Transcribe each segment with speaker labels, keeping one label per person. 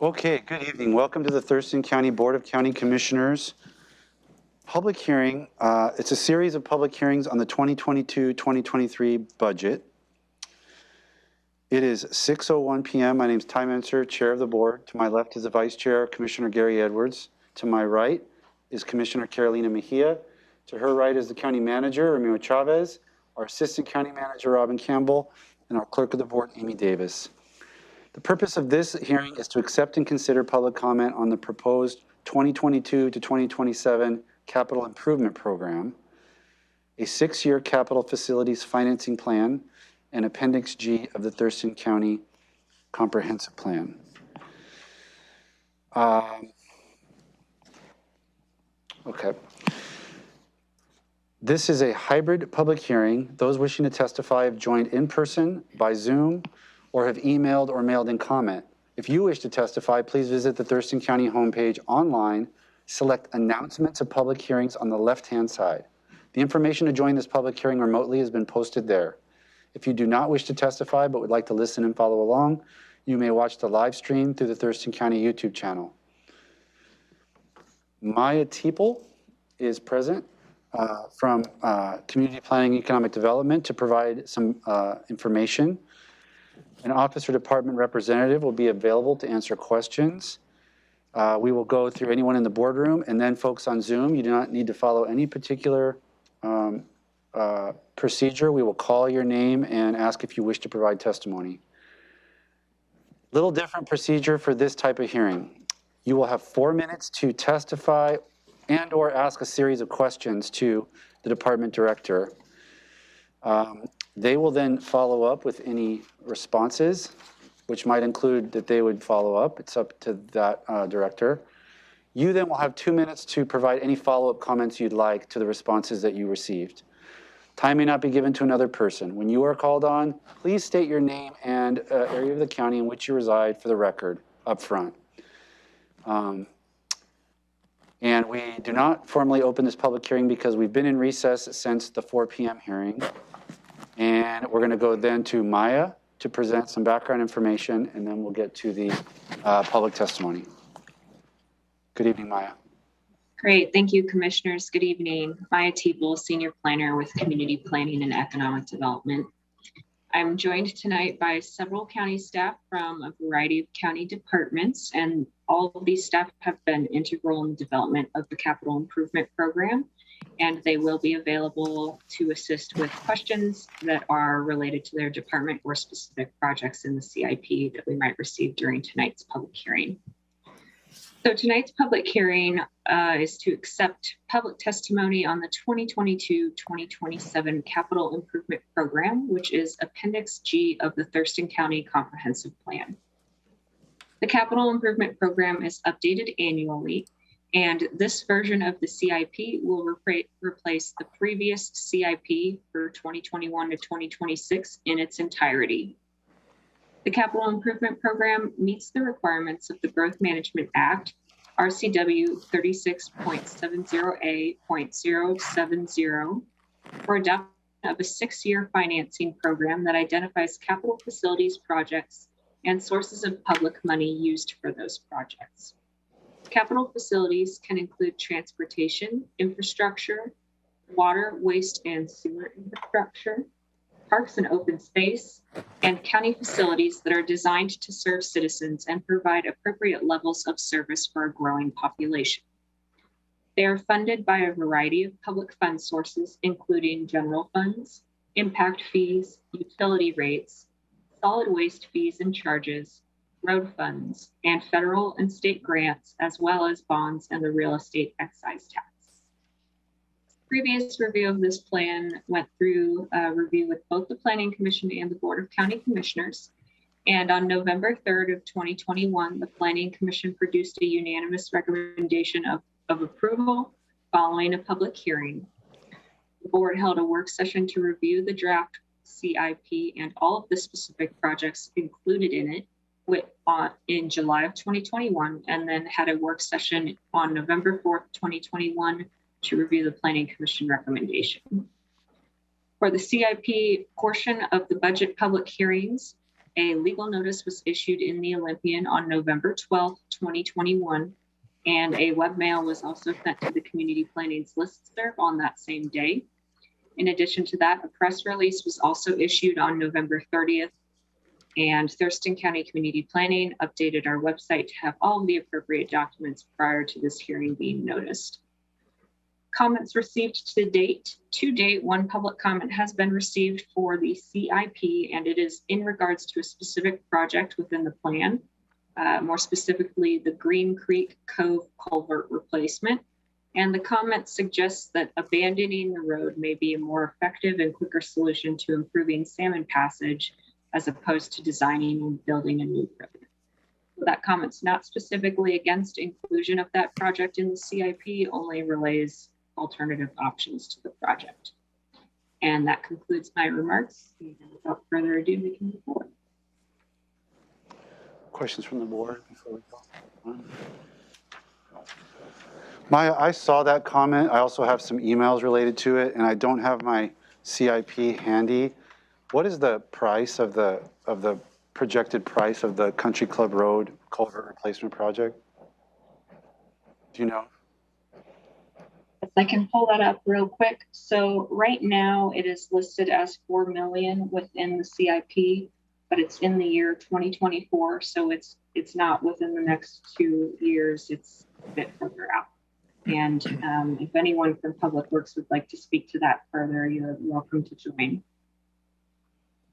Speaker 1: Okay, good evening. Welcome to the Thurston County Board of County Commissioners public hearing. It's a series of public hearings on the 2022-2023 budget. It is 6:01 p.m. My name is Ty Menser, Chair of the Board. To my left is the Vice Chair, Commissioner Gary Edwards. To my right is Commissioner Carolina Mejia. To her right is the County Manager, Ramiro Chavez, our Assistant County Manager, Robin Campbell, and our Clerk of the Board, Amy Davis. The purpose of this hearing is to accept and consider public comment on the proposed 2022 to 2027 Capital Improvement Program, a 6-year capital facilities financing plan, and Appendix G of the Thurston County Comprehensive Plan. Okay. This is a hybrid public hearing. Those wishing to testify have joined in person, by Zoom, or have emailed or mailed in comment. If you wish to testify, please visit the Thurston County homepage online, select announcements of public hearings on the left-hand side. The information to join this public hearing remotely has been posted there. If you do not wish to testify but would like to listen and follow along, you may watch the live stream through the Thurston County YouTube channel. Maya Teeple is present from Community Planning and Economic Development to provide some information. An office or department representative will be available to answer questions. We will go through anyone in the boardroom, and then folks on Zoom, you do not need to follow any particular procedure. We will call your name and ask if you wish to provide testimony. Little different procedure for this type of hearing. You will have 4 minutes to testify and or ask a series of questions to the department director. They will then follow up with any responses, which might include that they would follow up. It's up to that director. You then will have 2 minutes to provide any follow-up comments you'd like to the responses that you received. Time may not be given to another person. When you are called on, please state your name and area of the county in which you reside for the record up front. And we do not formally open this public hearing because we've been in recess since the 4 p.m. hearing. And we're going to go then to Maya to present some background information, and then we'll get to the public testimony. Good evening, Maya.
Speaker 2: Great. Thank you, Commissioners. Good evening. Maya Teeple, Senior Planner with Community Planning and Economic Development. I'm joined tonight by several county staff from a variety of county departments, and all of these staff have been integral in the development of the Capital Improvement Program, and they will be available to assist with questions that are related to their department or specific projects in the CIP that we might receive during tonight's public hearing. So tonight's public hearing is to accept public testimony on the 2022-2027 Capital Improvement Program, which is Appendix G of the Thurston County Comprehensive Plan. The Capital Improvement Program is updated annually, and this version of the CIP will replace the previous CIP for 2021 to 2026 in its entirety. The Capital Improvement Program meets the requirements of the Growth Management Act, RCW 36.70A.070, for adoption of a 6-year financing program that identifies capital facilities projects and sources of public money used for those projects. Capital facilities can include transportation, infrastructure, water, waste, and sewer infrastructure, parks and open space, and county facilities that are designed to serve citizens and provide appropriate levels of service for a growing population. They are funded by a variety of public fund sources, including general funds, impact fees, utility rates, solid waste fees and charges, road funds, and federal and state grants, as well as bonds and the real estate excise tax. Previous review of this plan went through a review with both the Planning Commission and the Board of County Commissioners. And on November 3rd of 2021, the Planning Commission produced a unanimous recommendation of approval following a public hearing. The board held a work session to review the draft CIP and all of the specific projects included in it in July of 2021, and then had a work session on November 4th, 2021, to review the Planning Commission recommendation. For the CIP portion of the budget public hearings, A legal notice was issued in the Olympian on November 12th, 2021, and a webmail was also sent to the community planning's listserv on that same day. In addition to that, a press release was also issued on November 30th, and Thurston County Community Planning updated our website to have all of the appropriate documents prior to this hearing being noticed. Comments received to date. To date, one public comment has been received for the CIP, and it is in regards to a specific project within the plan, more specifically the Green Creek Cove culvert replacement. And the comment suggests that abandoning the road may be a more effective and quicker solution to improving salmon passage as opposed to designing and building a new road. That comment's not specifically against inclusion of that project in the CIP, only relays alternative options to the project. And that concludes my remarks. And without further ado, we can move forward.
Speaker 1: Questions from the board before we go on? Maya, I saw that comment. I also have some emails related to it, and I don't have my CIP handy. What is the price of the projected price of the Country Club Road culvert replacement project? Do you know?
Speaker 2: I can pull that up real quick. So right now it is listed as 4 million within the CIP, but it's in the year 2024. So it's not within the next 2 years. It's a bit further out. And if anyone from Public Works would like to speak to that further, you're welcome to join.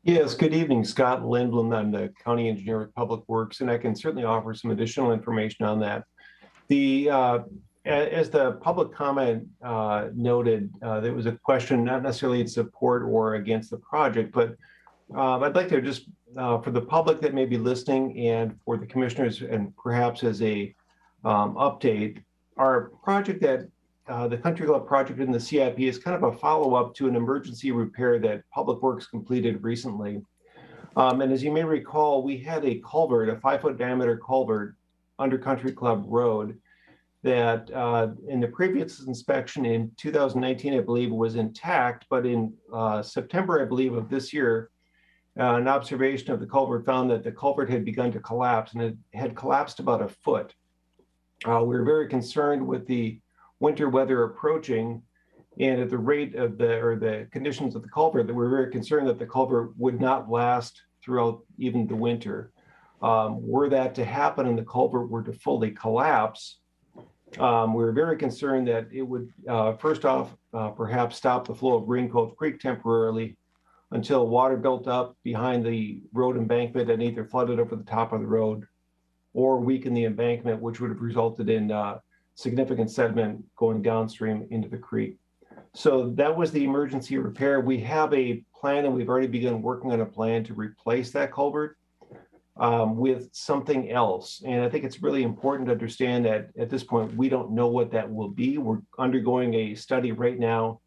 Speaker 3: Yes, good evening, Scott Lindblom. I'm the County Engineer with Public Works, and I can certainly offer some additional information on that. As the public comment noted, there was a question not necessarily in support or against the project, but I'd like to just, for the public that may be listening and for the commissioners and perhaps as a update, our project that the Country Club project in the CIP is kind of a follow-up to an emergency repair that Public Works completed recently. And as you may recall, we had a culvert, a 5-foot diameter culvert under Country Club Road that in the previous inspection in 2019, I believe, was intact, but in September, I believe, of this year, an observation of the culvert found that the culvert had begun to collapse, and it had collapsed about a foot. We were very concerned with the winter weather approaching, and at the rate of the conditions of the culvert, that we were very concerned that the culvert would not last throughout even the winter. Were that to happen and the culvert were to fully collapse, we were very concerned that it would, first off, perhaps stop the flow of Green Cove Creek temporarily until water built up behind the road embankment and either flooded over the top of the road or weaken the embankment, which would have resulted in significant sediment going downstream into the creek. So that was the emergency repair. We have a plan, and we've already begun working on a plan to replace that culvert with something else. And I think it's really important to understand that at this point, we don't know what that will be. We're undergoing a study right now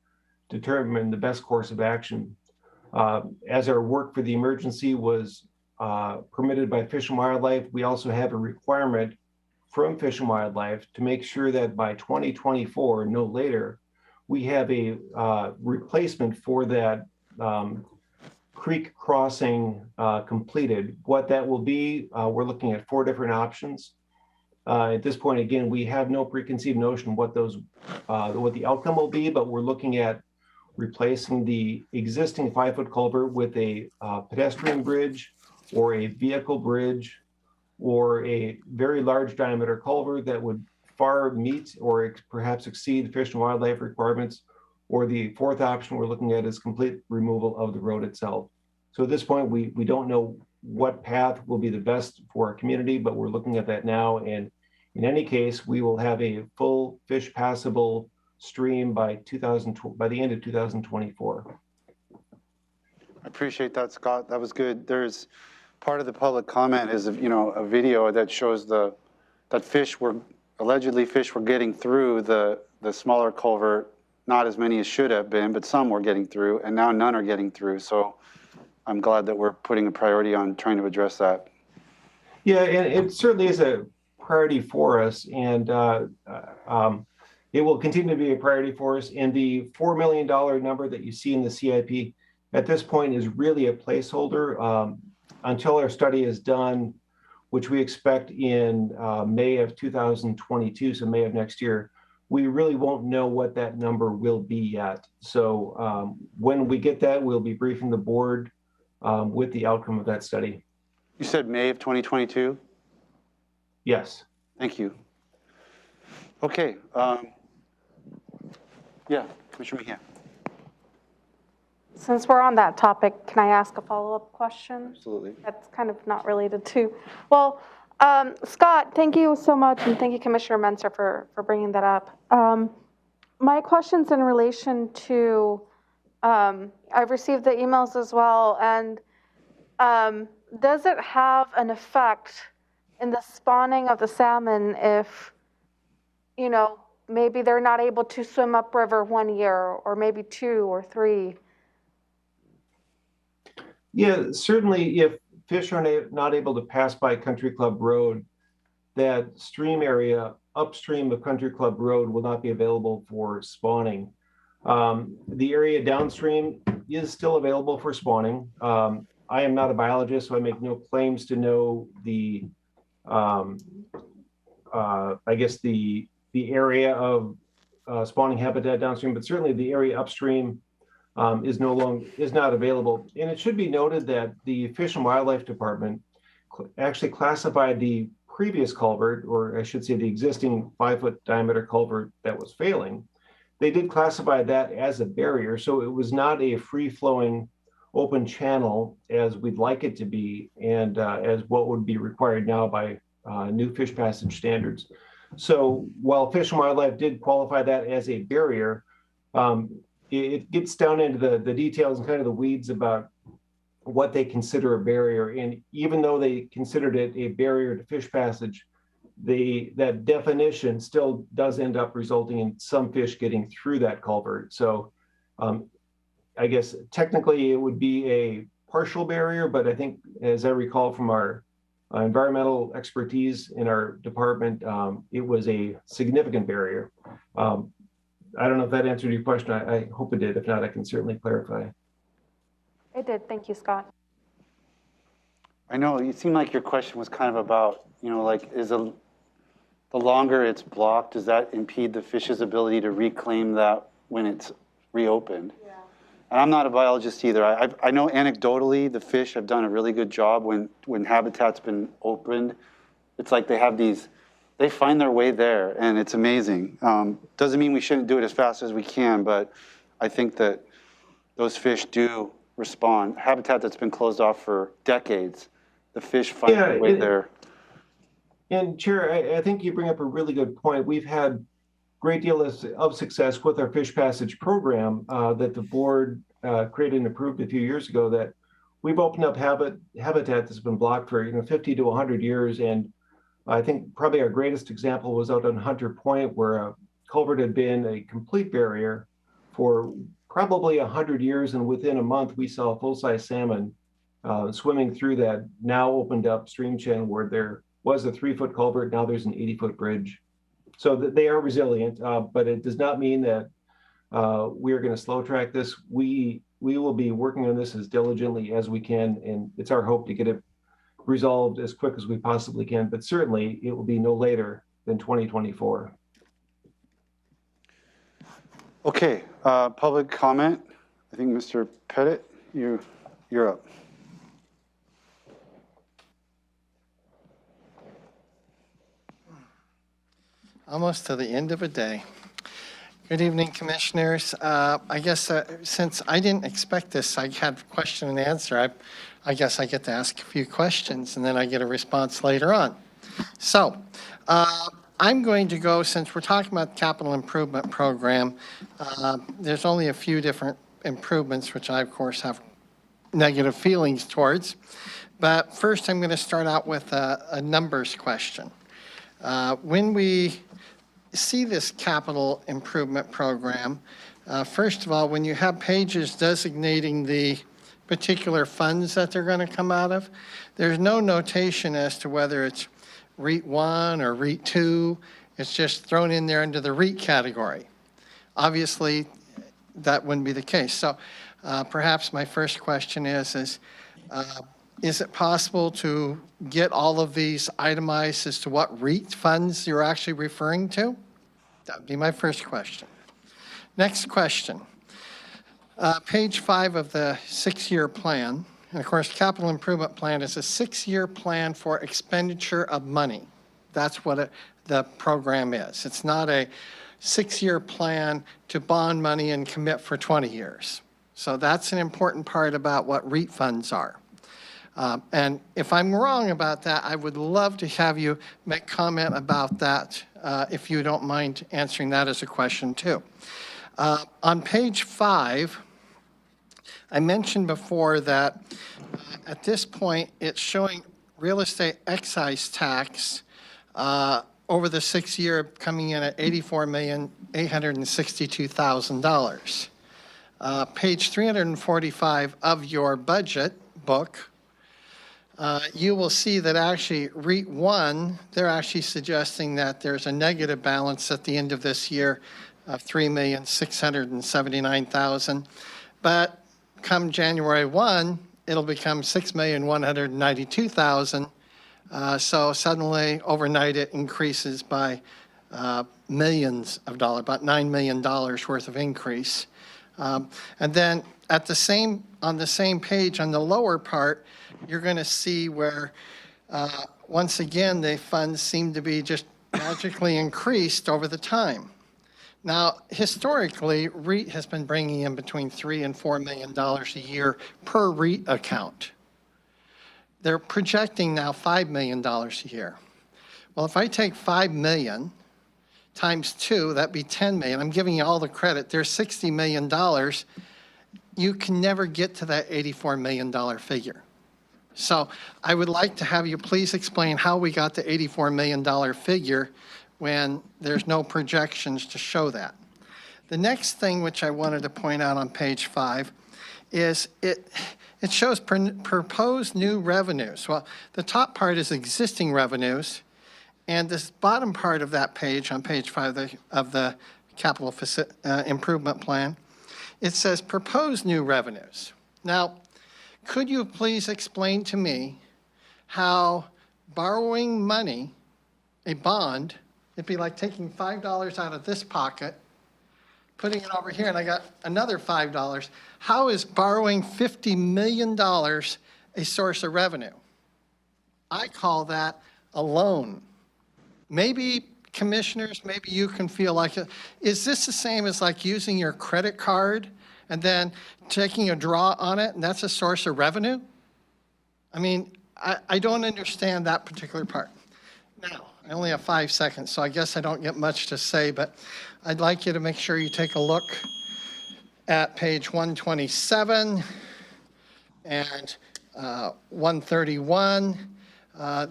Speaker 3: to determine the best course of action. As our work for the emergency was permitted by Fish and Wildlife, we also have a requirement from Fish and Wildlife to make sure that by 2024, no later, we have a replacement for that creek crossing completed. What that will be, we're looking at 4 different options. At this point, again, we have no preconceived notion what the outcome will be, but we're looking at replacing the existing 5-foot culvert with a pedestrian bridge or a vehicle bridge or a very large diameter culvert that would far meet or perhaps exceed Fish and Wildlife requirements, or the 4th option we're looking at is complete removal of the road itself. So at this point, we don't know what path will be the best for our community, but we're looking at that now. And in any case, we will have a full fish passable stream by the end of 2024.
Speaker 1: I appreciate that, Scott. That was good. There's part of the public comment is, a video that shows that allegedly fish were getting through the smaller culvert, not as many as should have been, but some were getting through, and now none are getting through. So I'm glad that we're putting a priority on trying to address that.
Speaker 3: Yeah, and it certainly is a priority for us, and it will continue to be a priority for us. And the $4 million number that you see in the CIP at this point is really a placeholder. until our study is done, which we expect in May of 2022, so May of next year, we really won't know what that number will be yet. So when we get that, we'll be briefing the board with the outcome of that study.
Speaker 1: You said May of 2022?
Speaker 3: Yes.
Speaker 1: Thank you. Okay. Yeah, Commissioner Mejia.
Speaker 4: Since we're on that topic, can I ask a follow-up question?
Speaker 1: Absolutely.
Speaker 4: That's kind of not related to, well, Scott, thank you so much, and thank you, Commissioner Menser, for bringing that up. My question's in relation to, I've received the emails as well, and does it have an effect in the spawning of the salmon if, you know, maybe they're not able to swim upriver 1 year, or maybe 2 or 3?
Speaker 3: Yeah, certainly if fish are not able to pass by Country Club Road, that stream area upstream of Country Club Road will not be available for spawning. The area downstream is still available for spawning. I am not a biologist, so I make no claims to know the, I guess the area of spawning habitat downstream, but certainly the area upstream is not available. And it should be noted that the Fish and Wildlife Department actually classified the previous culvert, or I should say the existing 5-foot diameter culvert that was failing. They did classify that as a barrier, so it was not a free-flowing open channel as we'd like it to be, and as what would be required now by new fish passage standards. So while Fish and Wildlife did qualify that as a barrier, it gets down into the details and kind of the weeds about what they consider a barrier. And even though they considered it a barrier to fish passage, that definition still does end up resulting in some fish getting through that culvert. So I guess technically it would be a partial barrier, but I think, as I recall from our environmental expertise in our department, it was a significant barrier. I don't know if that answered your question. I hope it did. If not, I can certainly clarify.
Speaker 4: It did. Thank you, Scott.
Speaker 1: I know it seemed like your question was kind of about, you know, like the longer it's blocked, does that impede the fish's ability to reclaim that when it's reopened? Yeah. And I'm not a biologist either. I know anecdotally the fish have done a really good job when habitat's been opened. It's like they have these, they find their way there, and it's amazing. Doesn't mean we shouldn't do it as fast as we can, but I think that those fish do respond. Habitat that's been closed off for decades, the fish find their way there.
Speaker 3: And Chair, I think you bring up a really good point. We've had a great deal of success with our fish passage program that the board created and approved a few years ago, that we've opened up habitat that's been blocked for 50 to 100 years. And I think probably our greatest example was out on Hunter Point, where a culvert had been a complete barrier for probably 100 years, and within a month we saw full-size salmon swimming through that now opened up stream channel where there was a 3-foot culvert. Now there's an 80-foot bridge. So that they are resilient, but it does not mean that we're going to slow track this. We will be working on this as diligently as we can, and it's our hope to get it resolved as quick as we possibly can, but certainly it will be no later than 2024.
Speaker 1: Okay, public comment. I think Mr. Pettit, you're up.
Speaker 5: Almost to the end of a day. Good evening, commissioners. I guess since I didn't expect this, I had question and answer. I guess I get to ask a few questions and then I get a response later on. So I'm going to go, since we're talking about the capital improvement program, there's only a few different improvements, which I, of course, have negative feelings towards. But first, I'm going to start out with a numbers question. When we see this capital improvement program, first of all, when you have pages designating the particular funds that they're going to come out of, there's no notation as to whether it's REIT 1 or REIT 2. It's just thrown in there under the REIT category. Obviously, that wouldn't be the case. So perhaps my first question is Is it possible to get all of these itemized as to what REIT funds you're actually referring to? That would be my first question. Next question. Page 5 of the 6-year plan, and of course, capital improvement plan is a 6-year plan for expenditure of money. That's what the program is. It's not a 6-year plan to bond money and commit for 20 years. So that's an important part about what REIT funds are. And if I'm wrong about that, I would love to have you make comment about that, if you don't mind answering that as a question too. On page 5, I mentioned before that at this point, it's showing real estate excise tax over the 6-year coming in at $84,862,000. Page 345 of your budget book, you will see that actually REIT 1, they're actually suggesting that there's a negative balance at the end of this year of $3,679,000. But come January 1, it'll become $6,192,000. So suddenly, overnight, it increases by millions of dollars, about $9 million worth of increase. And then on the same page, on the lower part, you're going to see where, once again, the funds seem to be just magically increased over the time. Now, historically, REIT has been bringing in between $3 and $4 million a year per REIT account. They're projecting now $5 million a year. Well, if I take $5 million times 2, that'd be $10 million. I'm giving you all the credit. There's $60 million. You can never get to that $84 million figure. So I would like to have you please explain how we got the $84 million figure when there's no projections to show that. The next thing which I wanted to point out on page 5 is it shows proposed new revenues. Well, the top part is existing revenues, and this bottom part of that page, on page 5 of the capital improvement plan, it says proposed new revenues. Now, could you please explain to me how borrowing money, a bond, it'd be like taking $5 out of this pocket, putting it over here, and I got another $5. How is borrowing $50 million a source of revenue? I call that a loan. Maybe commissioners, maybe you can feel like it. Is this the same as like using your credit card and then taking a draw on it, and that's a source of revenue? I mean, I don't understand that particular part. Now, I only have 5 seconds, so I guess I don't get much to say, but I'd like you to make sure you take a look at page 127 and 131.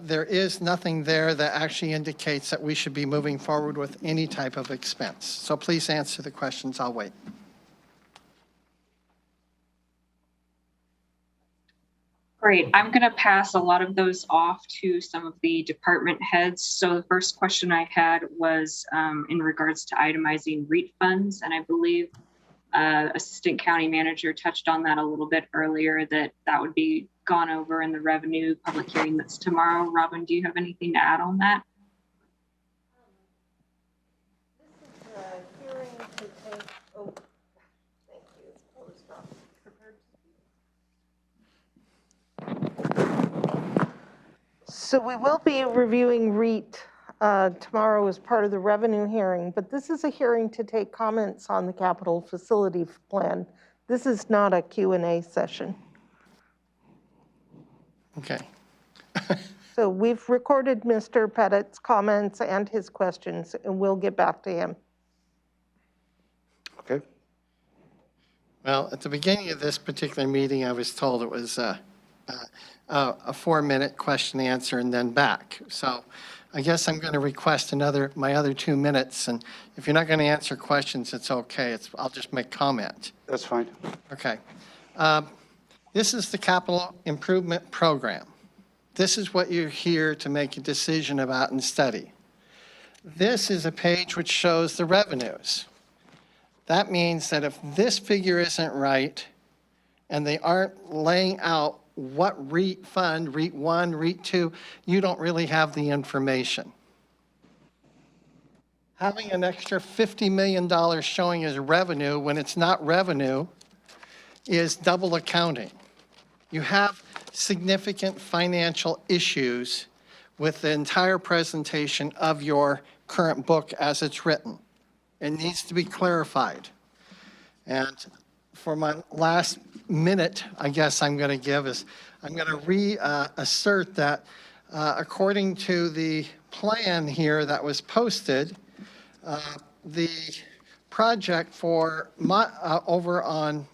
Speaker 5: There is nothing there that actually indicates that we should be moving forward with any type of expense. So please answer the questions. I'll wait.
Speaker 2: Great. I'm going to pass a lot of those off to some of the department heads. So the first question I had was in regards to itemizing REIT funds. And I believe Assistant County Manager touched on that a little bit earlier, that would be gone over in the revenue public hearing that's tomorrow. Robin, do you have anything to add on that?
Speaker 4: This is a hearing to take, oh, thank you, it's closed off. So we will be reviewing REIT tomorrow as part of the revenue hearing, but this is a hearing to take comments on the capital facility plan. This is not a Q&A session.
Speaker 5: Okay.
Speaker 4: So we've recorded Mr. Pettit's comments and his questions, and we'll get back to him.
Speaker 1: Okay.
Speaker 5: Well, at the beginning of this particular meeting, I was told it was a 4-minute question answer and then back. So I guess I'm going to request my other 2 minutes. And if you're not going to answer questions, it's okay. I'll just make comment.
Speaker 1: That's fine.
Speaker 5: Okay. This is the capital improvement program. This is what you're here to make a decision about and study. This is a page which shows the revenues. That means that if this figure isn't right and they aren't laying out what REIT fund, REIT 1, REIT 2, you don't really have the information. Having an extra $50 million showing as revenue when it's not revenue is double accounting. You have significant financial issues with the entire presentation of your current book as it's written. It needs to be clarified. And for my last minute, I guess I'm going to give is, I'm going to reassert that according to the plan here that was posted, the project for over on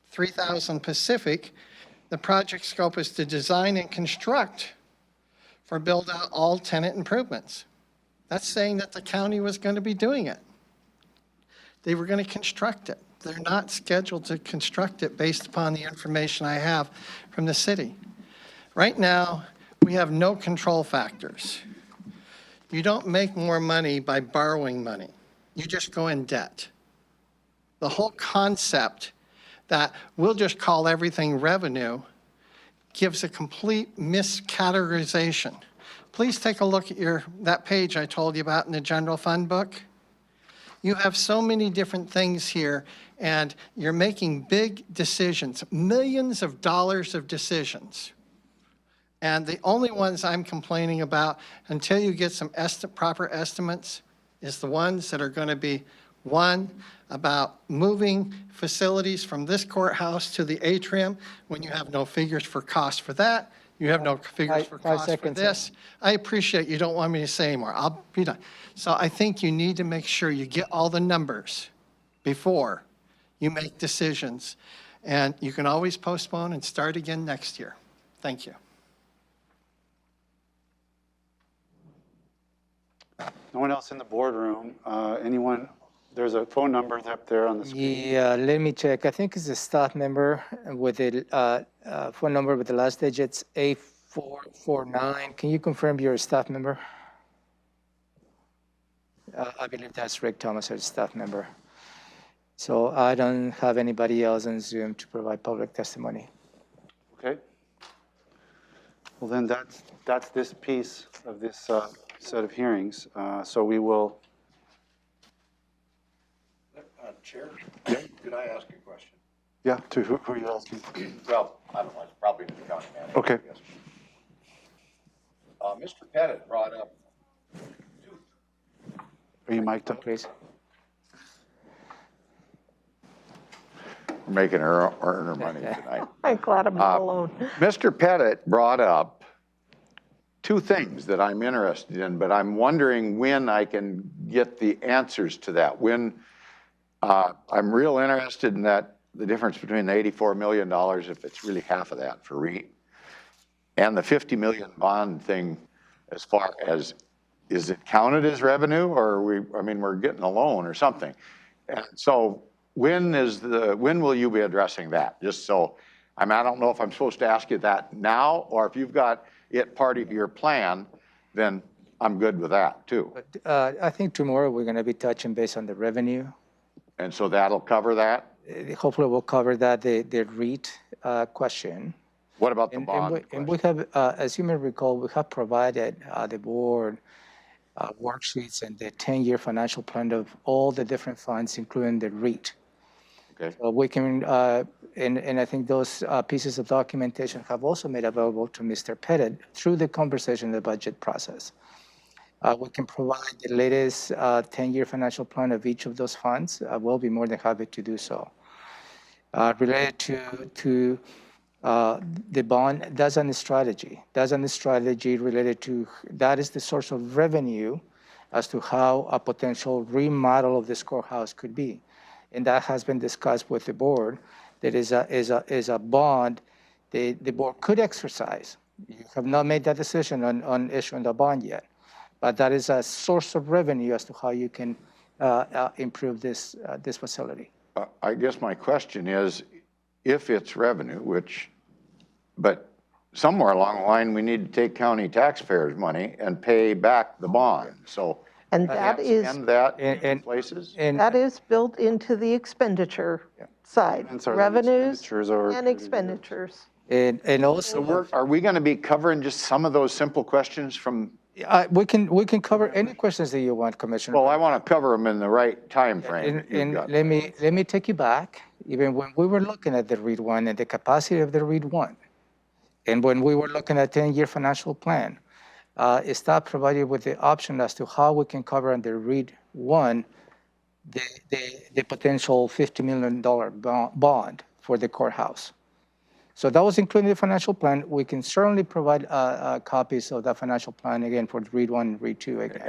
Speaker 5: 3000 Pacific, the project scope is to design and construct for build out all tenant improvements. That's saying that the county was going to be doing it. They were going to construct it. They're not scheduled to construct it based upon the information I have from the city. Right now, we have no control factors. You don't make more money by borrowing money. You just go in debt. The whole concept that we'll just call everything revenue gives a complete miscategorization. Please take a look at that page I told you about in the general fund book. You have so many different things here, and you're making big decisions, millions of dollars of decisions. And the only ones I'm complaining about, until you get some proper estimates, is the ones that are going to be, one, about moving facilities from this courthouse to the atrium when you have no figures for cost for that. You have no figures for cost for this. I appreciate you don't want me to say anymore. I'll be done. So I think you need to make sure you get all the numbers before you make decisions. And you can always postpone and start again next year. Thank you.
Speaker 1: No one else in the boardroom? Anyone? There's a phone number up there on the screen.
Speaker 6: Yeah, let me check. I think it's a staff member with the phone number with the last digits 8449. Can you confirm you're a staff member? I believe that's Rick Thomas, our staff member. So I don't have anybody else on Zoom to provide public testimony.
Speaker 1: Okay. Well, then that's this piece of this set of hearings. So we will.
Speaker 7: Chair, could I ask a question?
Speaker 1: Yeah, to who are you asking?
Speaker 7: Well, I don't know, it's probably to the county manager.
Speaker 1: Okay.
Speaker 7: I guess. Mr. Pettit brought up.
Speaker 1: Are you mic'd up?
Speaker 6: Please.
Speaker 7: We're making her earn her money tonight.
Speaker 8: I'm glad I'm not alone.
Speaker 7: Mr. Pettit brought up two things that I'm interested in, but I'm wondering when I can get the answers to that. When I'm real interested in that, the difference between the $84 million, if it's really half of that for Reit, and the 50 million bond thing, as far as, is it counted as revenue, or we're getting a loan or something? And so when will you be addressing that? Just so, I don't know if I'm supposed to ask you that now, or if you've got it part of your plan, then I'm good with that too.
Speaker 6: I think tomorrow we're going to be touching base on the revenue.
Speaker 7: And so that'll cover that?
Speaker 6: Hopefully we'll cover that, the REIT question.
Speaker 7: What about the bond?
Speaker 6: And we have, as you may recall, we have provided the board worksheets and the 10-year financial plan of all the different funds, including the REIT.
Speaker 7: Okay.
Speaker 6: So we can, and I think those pieces of documentation have also made available to Mr. Pettit through the conversation in the budget process. We can provide the latest 10-year financial plan of each of those funds. We'll be more than happy to do so. Related to the bond, that's on the strategy. That's on the strategy related to, that is the source of revenue as to how a potential remodel of this courthouse could be. And that has been discussed with the board. That is a bond the board could exercise. You have not made that decision on issuing the bond yet. But that is a source of revenue as to how you can improve this facility.
Speaker 7: I guess my question is, if it's revenue, but somewhere along the line, we need to take county taxpayers' money and pay back the bond. So
Speaker 8: And that is,
Speaker 7: and that in
Speaker 6: and-
Speaker 7: places?
Speaker 8: that is built into the expenditure side,
Speaker 1: Payments are the
Speaker 8: revenues
Speaker 1: expenditures or-
Speaker 8: and expenditures.
Speaker 6: And
Speaker 7: So
Speaker 6: also,
Speaker 7: are we going to be covering just some of those simple questions from,
Speaker 6: we can cover any questions that you want, Commissioner.
Speaker 7: well, I want to cover them in the right time frame that you've
Speaker 6: And
Speaker 7: got.
Speaker 6: let me take you back, even when we were looking at the REIT 1 and the capacity of the REIT 1, and when we were looking at 10-year financial plan, staff provided with the option as to how we can cover under REIT 1 the potential $50 million bond for the courthouse. So that was included in the financial plan. We can certainly provide copies of that financial plan again for REIT 1 and REIT 2 again.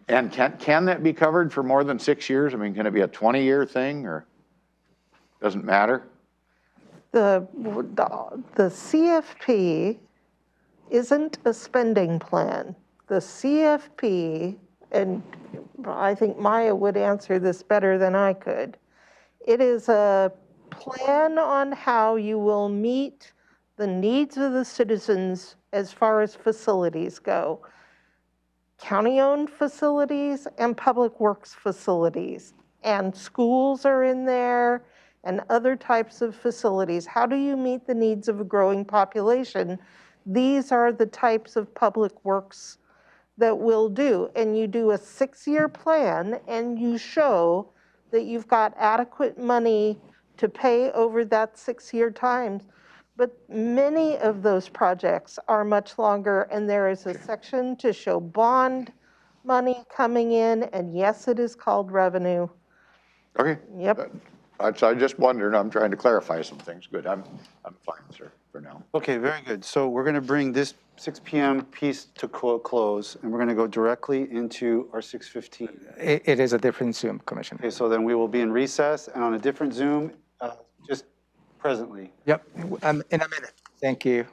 Speaker 7: And can that be covered for more than 6 years? I mean, can it be a 20-year thing or doesn't matter?
Speaker 8: The CFP isn't a spending plan. The CFP, and I think Maya would answer this better than I could, it is a plan on how you will meet the needs of the citizens as far as facilities go. County-owned facilities and public works facilities. And schools are in there and other types of facilities. How do you meet the needs of a growing population? These are the types of public works that we'll do. And you do a 6-year plan and you show that you've got adequate money to pay over that 6-year time. But many of those projects are much longer, and there is a section to show bond money coming in, and yes, it is called revenue.
Speaker 7: Okay.
Speaker 8: Yep.
Speaker 7: So I just wondered, I'm trying to clarify some things. Good, I'm fine, sir, for now.
Speaker 1: Okay, very good. So we're going to bring this 6 PM piece to close, and we're going to go directly into our 6:15.
Speaker 6: It is a different Zoom, Commissioner.
Speaker 1: Okay, so then we will be in recess and on a different Zoom, just presently.
Speaker 6: Yep, in a minute. Thank you.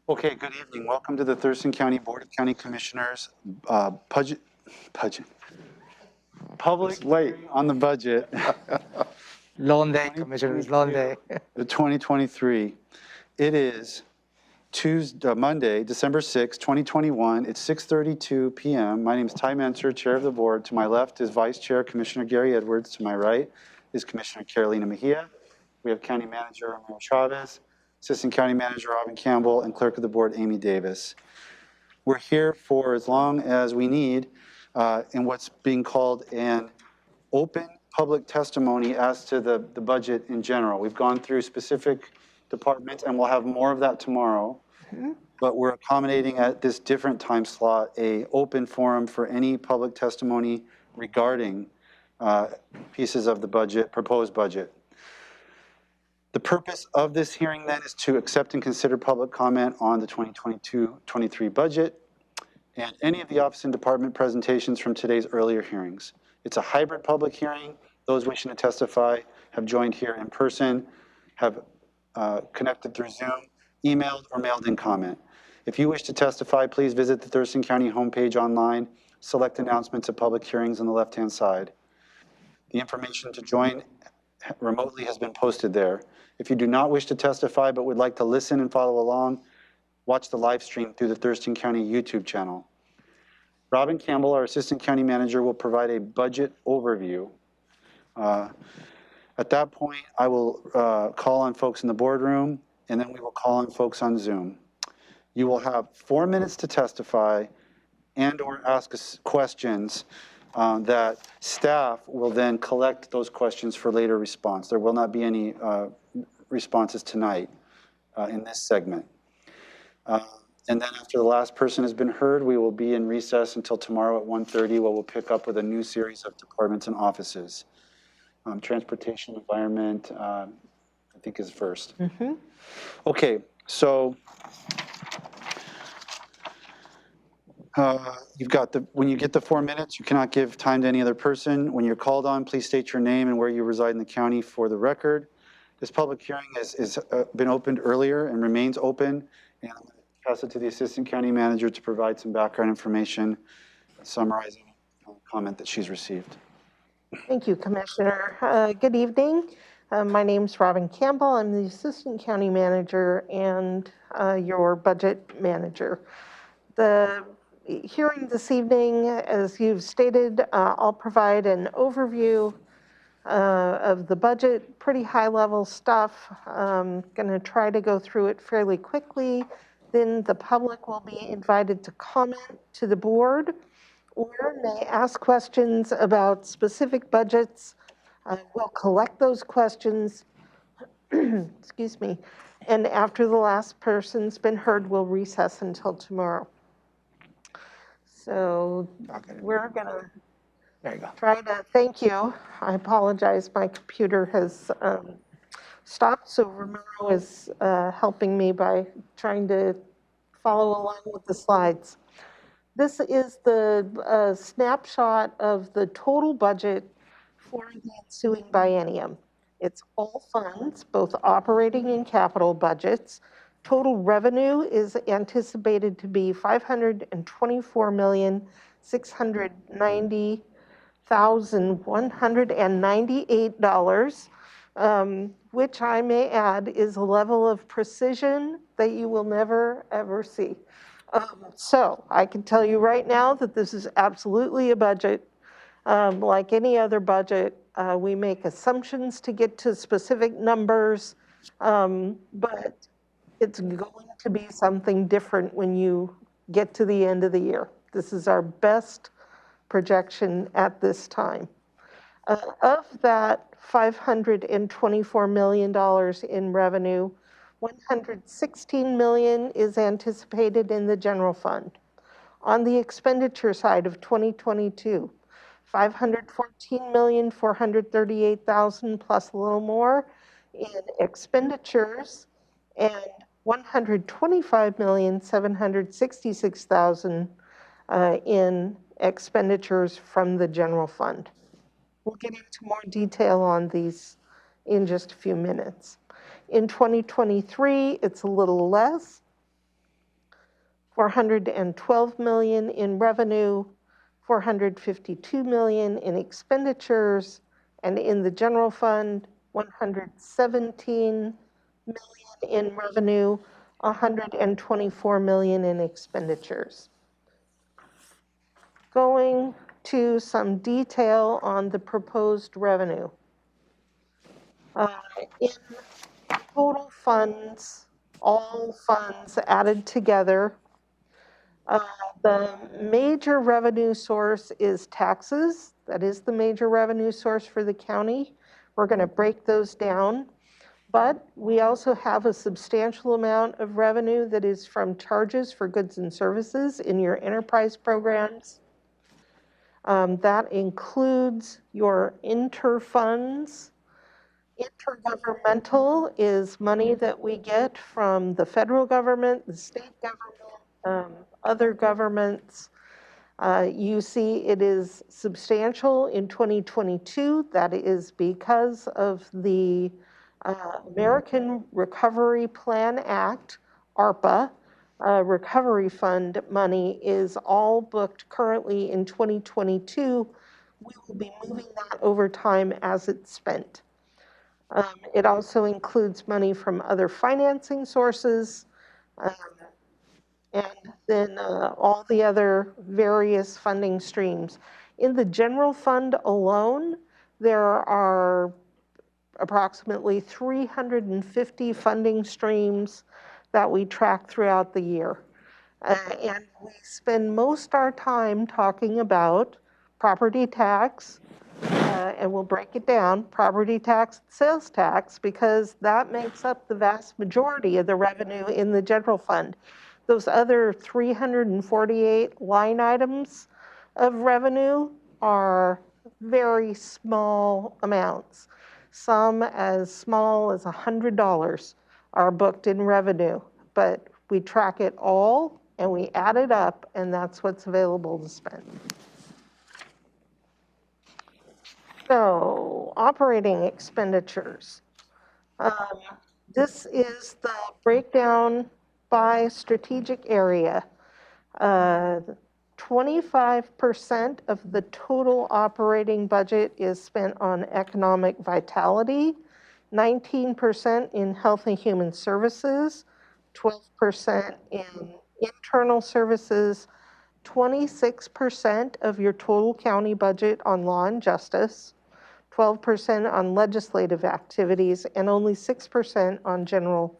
Speaker 1: Okay, good evening. Welcome to the Thurston County Board of County Commissioners budget, public
Speaker 7: It's late.
Speaker 1: hearing on the budget.
Speaker 6: Long day, Commissioners, long day.
Speaker 1: The 2023. It is Tuesday, Monday, December 6, 2021. It's 6:32 p.m. My name is Ty Menser, Chair of the Board. To my left is Vice Chair Commissioner Gary Edwards. To my right is Commissioner Carolina Mejia. We have County Manager Romero Chavez, Assistant County Manager Robin Campbell, and Clerk of the Board Amy Davis. We're here for as long as we need in what's being called an open public testimony as to the budget in general. We've gone through specific departments, and we'll have more of that tomorrow. But we're accommodating at this different time slot a open forum for any public testimony regarding pieces of the budget, proposed budget. The purpose of this hearing then is to accept and consider public comment on the 2022-23 budget and any of the office and department presentations from today's earlier hearings. It's a hybrid public hearing. Those wishing to testify have joined here in person, have connected through Zoom, emailed, or mailed in comment. If you wish to testify, please visit the Thurston County homepage online, select announcements of public hearings on the left-hand side. The information to join remotely has been posted there. If you do not wish to testify but would like to listen and follow along, watch the live stream through the Thurston County YouTube channel. Robin Campbell, our Assistant County Manager, will provide a budget overview. At that point, I will call on folks in the boardroom, and then we will call on folks on Zoom. You will have 4 minutes to testify and or ask us questions that staff will then collect those questions for later response. There will not be any responses tonight in this segment. And then after the last person has been heard, we will be in recess until tomorrow at 1:30, where we'll pick up with a new series of departments and offices. Transportation, environment, I think is first. Okay, so you've got when you get the 4 minutes, you cannot give time to any other person. When you're called on, please state your name and where you reside in the county for the record. This public hearing has been opened earlier and remains open, and I'm going to pass it to the Assistant County Manager to provide some background information summarizing a comment that she's received.
Speaker 8: Thank you, Commissioner. Good evening. My name's Robin Campbell. I'm the Assistant County Manager and your Budget Manager. The hearing this evening, as you've stated, I'll provide an overview of the budget, pretty high-level stuff. I'm going to try to go through it fairly quickly. Then the public will be invited to comment to the board or may ask questions about specific budgets. We'll collect those questions, excuse me, and after the last person's been heard, we'll recess until tomorrow. So we're gonna
Speaker 6: There you go.
Speaker 8: try to, thank you. I apologize, my computer has stopped, so Romero is helping me by trying to follow along with the slides. This is the snapshot of the total budget for the ensuing biennium. It's all funds, both operating and capital budgets. Total revenue is anticipated to be $524,690,198, which I may add is a level of precision that you will never, ever see. So I can tell you right now that this is absolutely a budget. Like any other budget, we make assumptions to get to specific numbers, but it's going to be something different when you get to the end of the year. This is our best projection at this time. Of that $524 million in revenue, $116 million is anticipated in the general fund. On the expenditure side of 2022, $514,438,000 plus a little more in expenditures and $125,766,000 in expenditures from the general fund. We'll get into more detail on these in just a few minutes. In 2023, it's a little less. $412 million in revenue, $452 million in expenditures, and in the general fund, $117 million in revenue, $124 million in expenditures. Going to some detail on the proposed revenue. In total funds, all funds added together, the major revenue source is taxes. That is the major revenue source for the county. We're going to break those down. But we also have a substantial amount of revenue that is from charges for goods and services in your enterprise programs. That includes your interfunds. Intergovernmental is money that we get from the federal government, the state government, other governments. You see it is substantial in 2022. That is because of the American Recovery Plan Act, ARPA. Recovery Fund money is all booked currently in 2022. We will be moving that over time as it's spent. It also includes money from other financing sources, and then all the other various funding streams. In the general fund alone, there are approximately 350 funding streams that we track throughout the year. And we spend most our time talking about property tax, and we'll break it down, property tax, sales tax, because that makes up the vast majority of the revenue in the general fund. Those other 348 line items of revenue are very small amounts. Some as small as $100 are booked in revenue, but we track it all and we add it up, and that's what's available to spend. So, operating expenditures. This is the breakdown by strategic area. 25% of the total operating budget is spent on economic vitality, 19% in health and human services, 12% in internal services, 26% of your total county budget on law and justice, 12% on legislative activities, and only 6% on general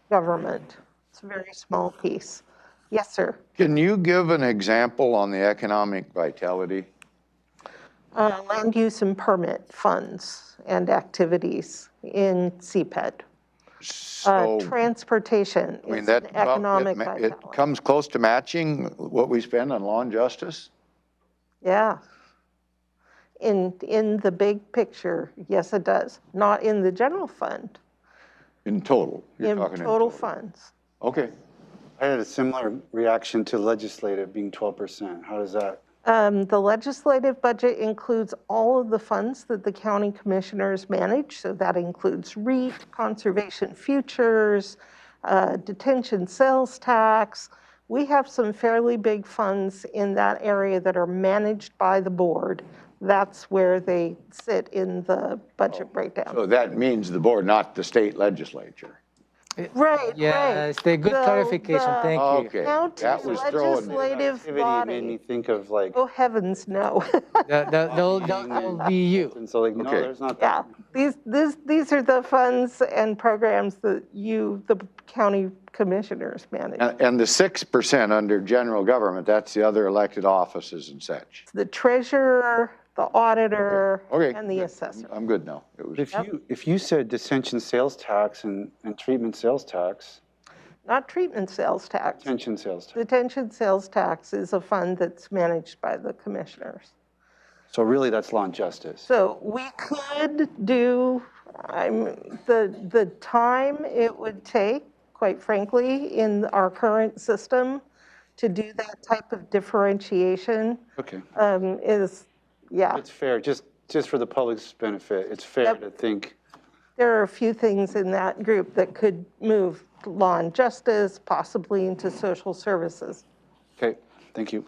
Speaker 8: government. It's a very small piece. Yes, sir.
Speaker 7: Can you give an example on the economic vitality?
Speaker 8: Land use and permit funds and activities in CPED.
Speaker 7: So,
Speaker 8: Transportation
Speaker 7: I mean,
Speaker 8: is
Speaker 7: that,
Speaker 8: an economic
Speaker 7: it
Speaker 8: vitality.
Speaker 7: comes close to matching what we spend on law and justice?
Speaker 8: Yeah. In the big picture, yes, it does. Not in the general fund,
Speaker 7: In total? You're
Speaker 8: in
Speaker 7: talking
Speaker 8: total funds.
Speaker 7: Okay.
Speaker 1: I had a similar reaction to legislative being 12%. How does that?
Speaker 8: The legislative budget includes all of the funds that the county commissioners manage. So that includes Reit, conservation futures, detention sales tax. We have some fairly big funds in that area that are managed by the board. That's where they sit in the budget breakdown.
Speaker 7: So that means the board, not the state legislature?
Speaker 8: Right,
Speaker 6: Yes,
Speaker 8: right.
Speaker 6: the good clarification, thank you.
Speaker 7: Okay,
Speaker 8: County
Speaker 7: that was throwing me.
Speaker 8: legislative
Speaker 1: Activity made me
Speaker 8: body.
Speaker 1: think of like.
Speaker 8: Oh, heavens, no.
Speaker 6: That'll be you.
Speaker 1: And so like, no,
Speaker 7: Okay.
Speaker 1: there's not
Speaker 8: Yeah,
Speaker 1: that.
Speaker 8: these are the funds and programs that you, the county commissioners manage.
Speaker 7: And the 6% under general government, that's the other elected offices and such.
Speaker 8: The treasurer, the auditor,
Speaker 7: Okay.
Speaker 8: and the assessor.
Speaker 7: I'm good now. It was,
Speaker 1: If you said detention sales tax and treatment sales tax,
Speaker 8: Not treatment sales tax.
Speaker 1: detention sales tax.
Speaker 8: Detention sales tax is a fund that's managed by the commissioners.
Speaker 1: So really that's law and justice.
Speaker 8: So we could do, the time it would take, quite frankly, in our current system to do that type of differentiation
Speaker 1: Okay.
Speaker 8: is, yeah.
Speaker 1: It's fair, just for the public's benefit, it's fair
Speaker 8: Yep.
Speaker 1: to think,
Speaker 8: There are a few things in that group that could move law and justice, possibly into social services.
Speaker 1: Okay, thank you.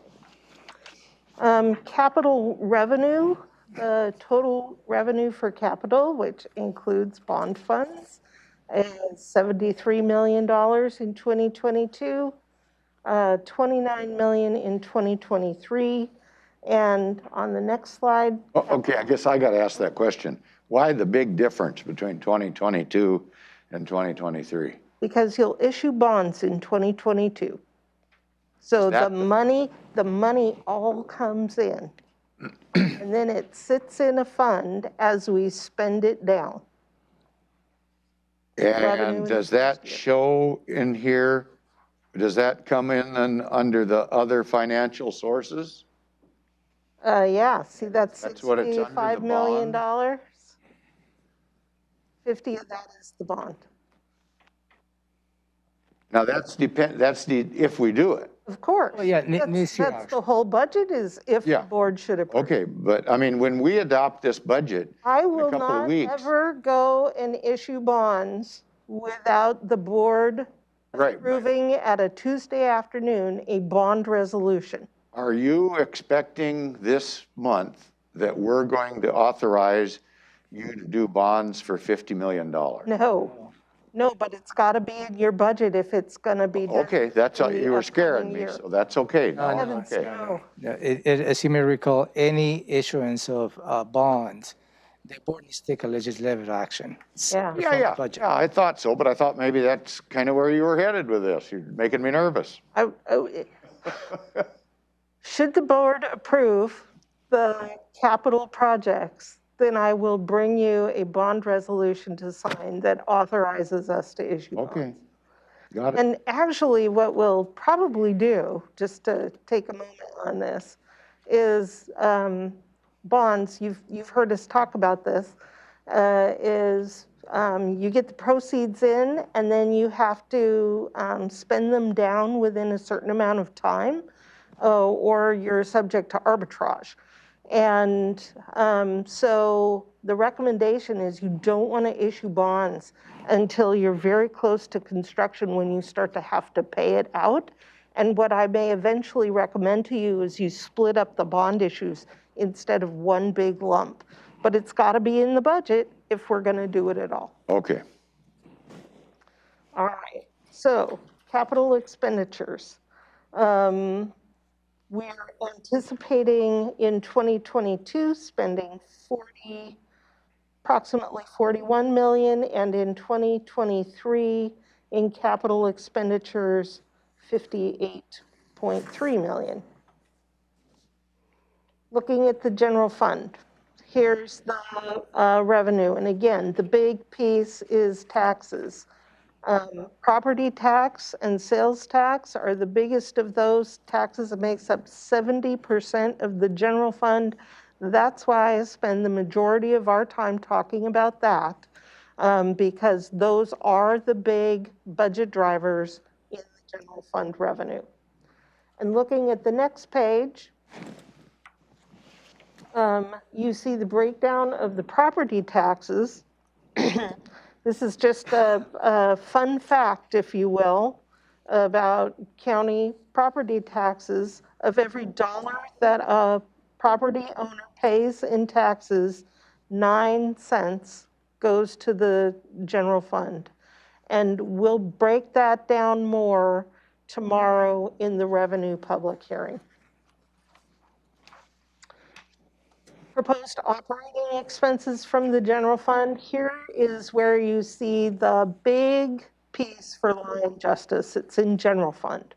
Speaker 8: Capital revenue, the total revenue for capital, which includes bond funds, is $73 million in 2022, $29 million in 2023. And on the next slide,
Speaker 7: Oh, okay, I guess I got to ask that question. Why the big difference between 2022 and 2023?
Speaker 8: because you'll issue bonds in 2022. So
Speaker 7: Is that
Speaker 8: the money all comes in. And then it sits in a fund as we spend it down. Revenue in
Speaker 7: And
Speaker 8: the
Speaker 7: does that
Speaker 8: first year.
Speaker 7: show in here? Does that come in and under the other financial sources?
Speaker 8: Yeah, see, that's
Speaker 7: That's what it's under, the
Speaker 8: $65 million.
Speaker 7: bond?
Speaker 8: 50 of that is the bond.
Speaker 7: Now that's if we do it.
Speaker 8: Of course.
Speaker 6: Well, yeah, this year,
Speaker 8: That's the whole budget is if the
Speaker 7: Yeah.
Speaker 8: board should approve.
Speaker 7: Okay, but I mean, when we adopt this budget,
Speaker 8: I
Speaker 7: in a
Speaker 8: will
Speaker 7: couple of
Speaker 8: not
Speaker 7: weeks.
Speaker 8: ever go and issue bonds without the board
Speaker 7: Right.
Speaker 8: approving at a Tuesday afternoon a bond resolution.
Speaker 7: Are you expecting this month that we're going to authorize you to do bonds for $50 million?
Speaker 8: No, but it's got to be in your budget if it's going to be done.
Speaker 7: Okay, that's,
Speaker 8: in the
Speaker 7: you were scaring
Speaker 8: upcoming
Speaker 7: me,
Speaker 8: year.
Speaker 7: so that's okay.
Speaker 6: No, no,
Speaker 8: Heavens,
Speaker 7: Okay.
Speaker 8: no.
Speaker 6: No, as you may recall, any issuance of bonds, the board needs to take a legislative action.
Speaker 8: Yeah.
Speaker 7: Yeah,
Speaker 6: From the
Speaker 7: yeah,
Speaker 6: budget.
Speaker 7: yeah, I thought so, but I thought maybe that's kind of where you were headed with this. You're making me nervous.
Speaker 8: Should the board approve the capital projects, then I will bring you a bond resolution to sign that authorizes us to issue bonds.
Speaker 7: Okay, got it.
Speaker 8: And actually, what we'll probably do, just to take a moment on this, is bonds, you've heard us talk about this, you get the proceeds in, and then you have to spend them down within a certain amount of time, or you're subject to arbitrage. And so the recommendation is you don't want to issue bonds until you're very close to construction when you start to have to pay it out. And what I may eventually recommend to you is you split up the bond issues instead of one big lump. But it's got to be in the budget if we're going to do it at all.
Speaker 7: Okay,
Speaker 8: All right, so capital expenditures. We're anticipating in 2022 spending approximately 41 million, and in 2023 in capital expenditures 58.3 million. Looking at the general fund, here's the revenue, and again, the big piece is taxes. Property tax and sales tax are the biggest of those taxes. It makes up 70% of the general fund. That's why I spend the majority of our time talking about that, because those are the big budget drivers in the general fund revenue. And looking at the next page, you see the breakdown of the property taxes. This is just a fun fact, if you will, about county property taxes. Of every dollar that a property owner pays in taxes, 9 cents goes to the general fund. And we'll break that down more tomorrow in the revenue public hearing. Proposed operating expenses from the general fund. Here is where you see the big piece for law and justice. It's in general fund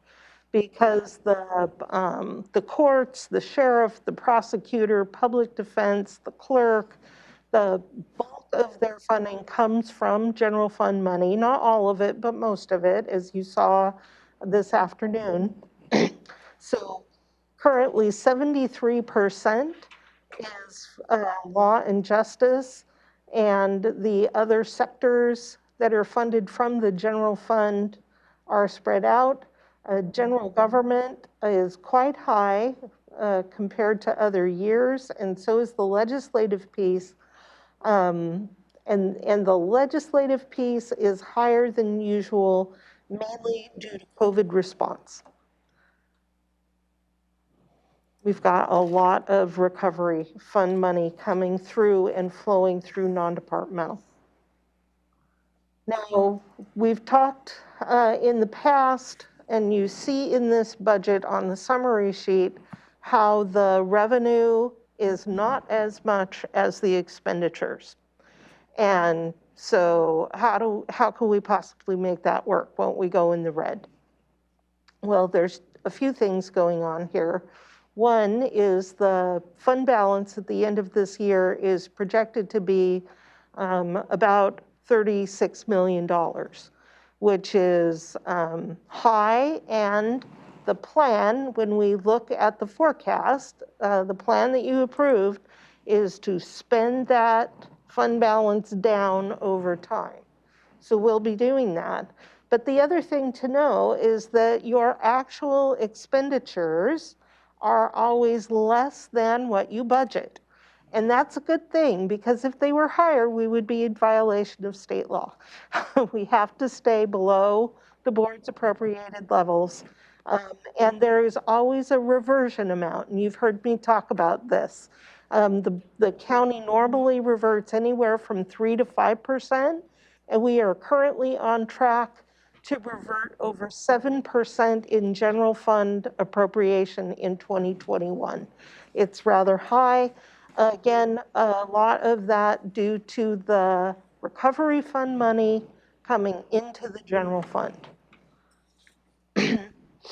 Speaker 8: because the courts, the sheriff, the prosecutor, public defense, the clerk, the bulk of their funding comes from general fund money. Not all of it, but most of it, as you saw this afternoon. So currently 73% is law and justice, and the other sectors that are funded from the general fund are spread out. General government is quite high compared to other years, and so is the legislative piece. And the legislative piece is higher than usual, mainly due to COVID response. We've got a lot of recovery fund money coming through and flowing through non-departmental. Now, we've talked in the past, and you see in this budget on the summary sheet, how the revenue is not as much as the expenditures. And so how can we possibly make that work? Won't we go in the red? Well, there's a few things going on here. One is the fund balance at the end of this year is projected to be about $36 million, which is high. And the plan, when we look at the forecast, the plan that you approved is to spend that fund balance down over time. So we'll be doing that. But the other thing to know is that your actual expenditures are always less than what you budget. And that's a good thing, because if they were higher, we would be in violation of state law. We have to stay below the board's appropriated levels. And there is always a reversion amount, and you've heard me talk about this. The county normally reverts anywhere from 3 to 5%, and we are currently on track to revert over 7% in general fund appropriation in 2021. It's rather high. Again, a lot of that due to the recovery fund money coming into the general fund.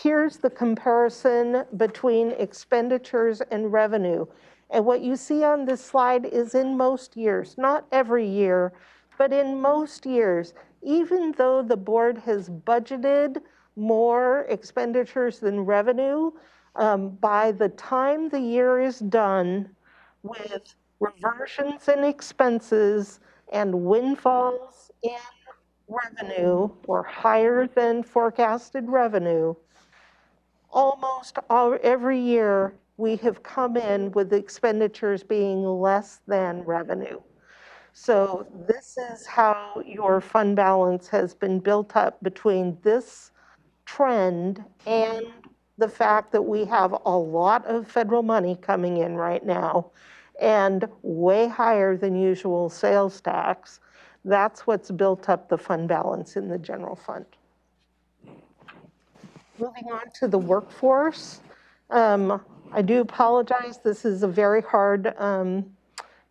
Speaker 8: Here's the comparison between expenditures and revenue. And what you see on this slide is in most years, not every year, but in most years, even though the board has budgeted more expenditures than revenue, by the time the year is done, with reversions in expenses and windfalls in revenue, or higher than forecasted revenue, almost every year we have come in with expenditures being less than revenue. So this is how your fund balance has been built up between this trend and the fact that we have a lot of federal money coming in right now and way higher than usual sales tax. That's what's built up the fund balance in the general fund. Moving on to the workforce. I do apologize. This is a very hard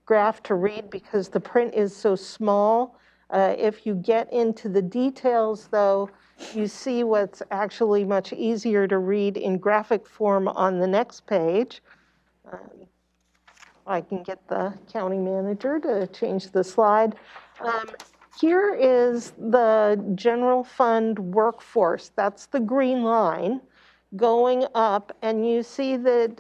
Speaker 8: graph to read because the print is so small. If you get into the details, though, you see what's actually much easier to read in graphic form on the next page. I can get the county manager to change the slide. Here is the general fund workforce. That's the green line going up. And you see that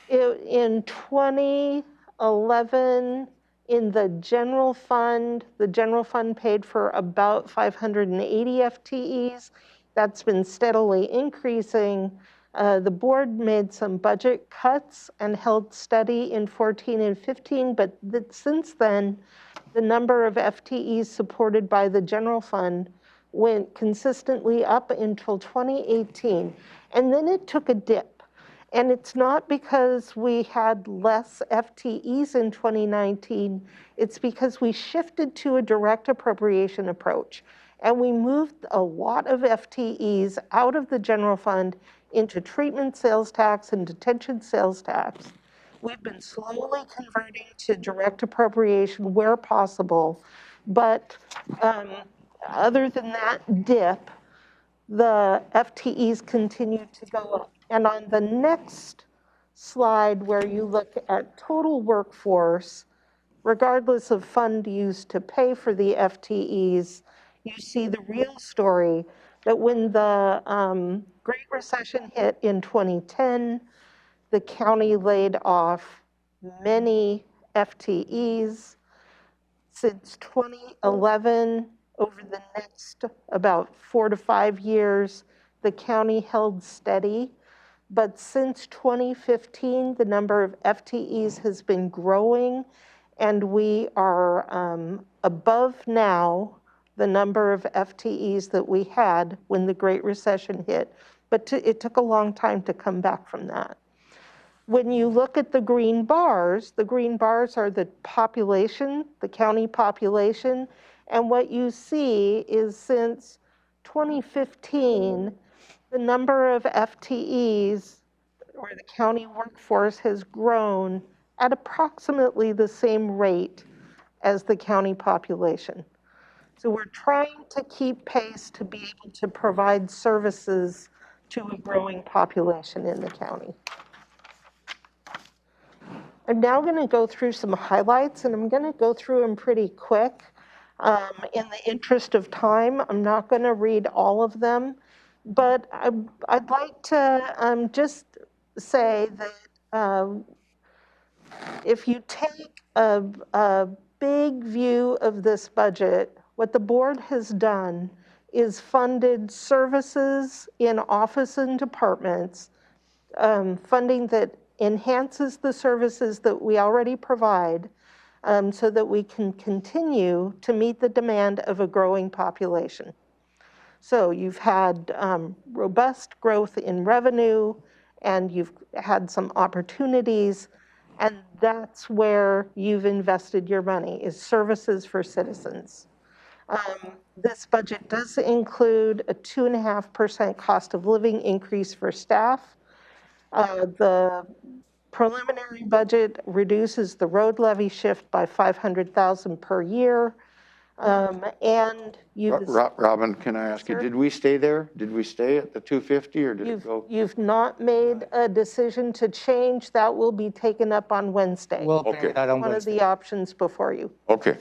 Speaker 8: in 2011, in the general fund paid for about 580 FTEs. That's been steadily increasing. The board made some budget cuts and held steady in 14 and 15, but since then, the number of FTEs supported by the general fund went consistently up until 2018, and then it took a dip. And it's not because we had less FTEs in 2019, it's because we shifted to a direct appropriation approach. And we moved a lot of FTEs out of the general fund into treatment sales tax and detention sales tax. We've been slowly converting to direct appropriation where possible. But other than that dip, the FTEs continue to go up. And on the next slide, where you look at total workforce, regardless of fund used to pay for the FTEs, you see the real story that when the Great Recession hit in 2010, the county laid off many FTEs. Since 2011, over the next about 4 to 5 years, the county held steady. But since 2015, the number of FTEs has been growing, and we are above now the number of FTEs that we had when the Great Recession hit, but it took a long time to come back from that. When you look at the green bars are the population, the county population, and what you see is since 2015, the number of FTEs or the county workforce has grown at approximately the same rate as the county population. So we're trying to keep pace to be able to provide services to a growing population in the county. I'm now going to go through some highlights, and I'm going to go through them pretty quick. In the interest of time, I'm not going to read all of them, but I'd like to just say that if you take a big view of this budget, what the board has done is funded services in office and departments, funding that enhances the services that we already provide, so that we can continue to meet the demand of a growing population. So you've had robust growth in revenue, and you've had some opportunities, and that's where you've invested your money, is services for citizens. This budget does include a 2.5% cost of living increase for staff. The preliminary budget reduces the road levy shift by $500,000 per year. And
Speaker 7: Robin, can I ask you, did we stay there? Did we stay at the 250 or did it go?
Speaker 8: You've not made a decision to change. That will be taken up on Wednesday.
Speaker 6: We'll bring that on
Speaker 8: One of
Speaker 6: Wednesday.
Speaker 8: the options before you.
Speaker 7: Okay,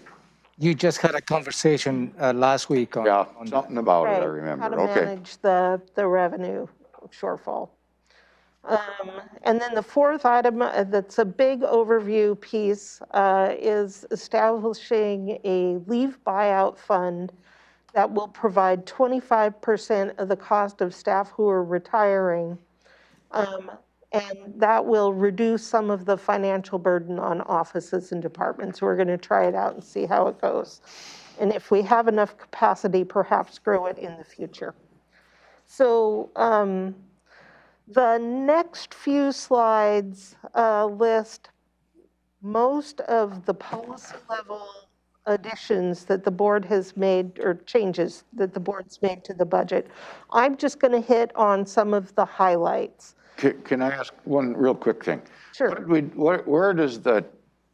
Speaker 6: You just had a conversation last week on.
Speaker 7: yeah,
Speaker 6: on that.
Speaker 7: something about it, I
Speaker 8: How
Speaker 7: remember.
Speaker 8: to
Speaker 7: Okay.
Speaker 8: manage the revenue shortfall. And then the fourth item that's a big overview piece is establishing a leave buyout fund that will provide 25% of the cost of staff who are retiring. And that will reduce some of the financial burden on offices and departments. We're going to try it out and see how it goes. And if we have enough capacity, perhaps grow it in the future. So the next few slides list most of the policy level additions that the board has made, or changes that the board's made to the budget. I'm just going to hit on some of the highlights.
Speaker 7: Can I ask one real quick thing?
Speaker 8: Sure.
Speaker 7: Where does the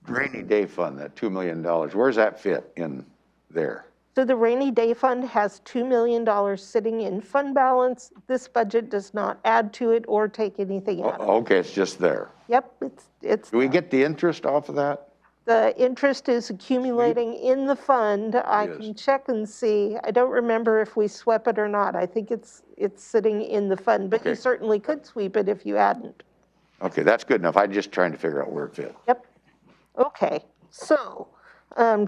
Speaker 7: rainy day fund, that $2 million, where does that fit in there?
Speaker 8: So the rainy day fund has $2 million sitting in fund balance. This budget does not add to it or take anything out of it.
Speaker 7: Okay, it's just there.
Speaker 8: Yep, it's.
Speaker 7: Do we get the interest off of that?
Speaker 8: The interest is accumulating in the fund. I can check and see. I don't remember if we swept it or not. I think it's sitting in the fund, but you
Speaker 7: Okay.
Speaker 8: certainly could sweep it if you hadn't.
Speaker 7: Okay, that's good enough. I'm just trying to figure out where it fit.
Speaker 8: Yep. Okay, so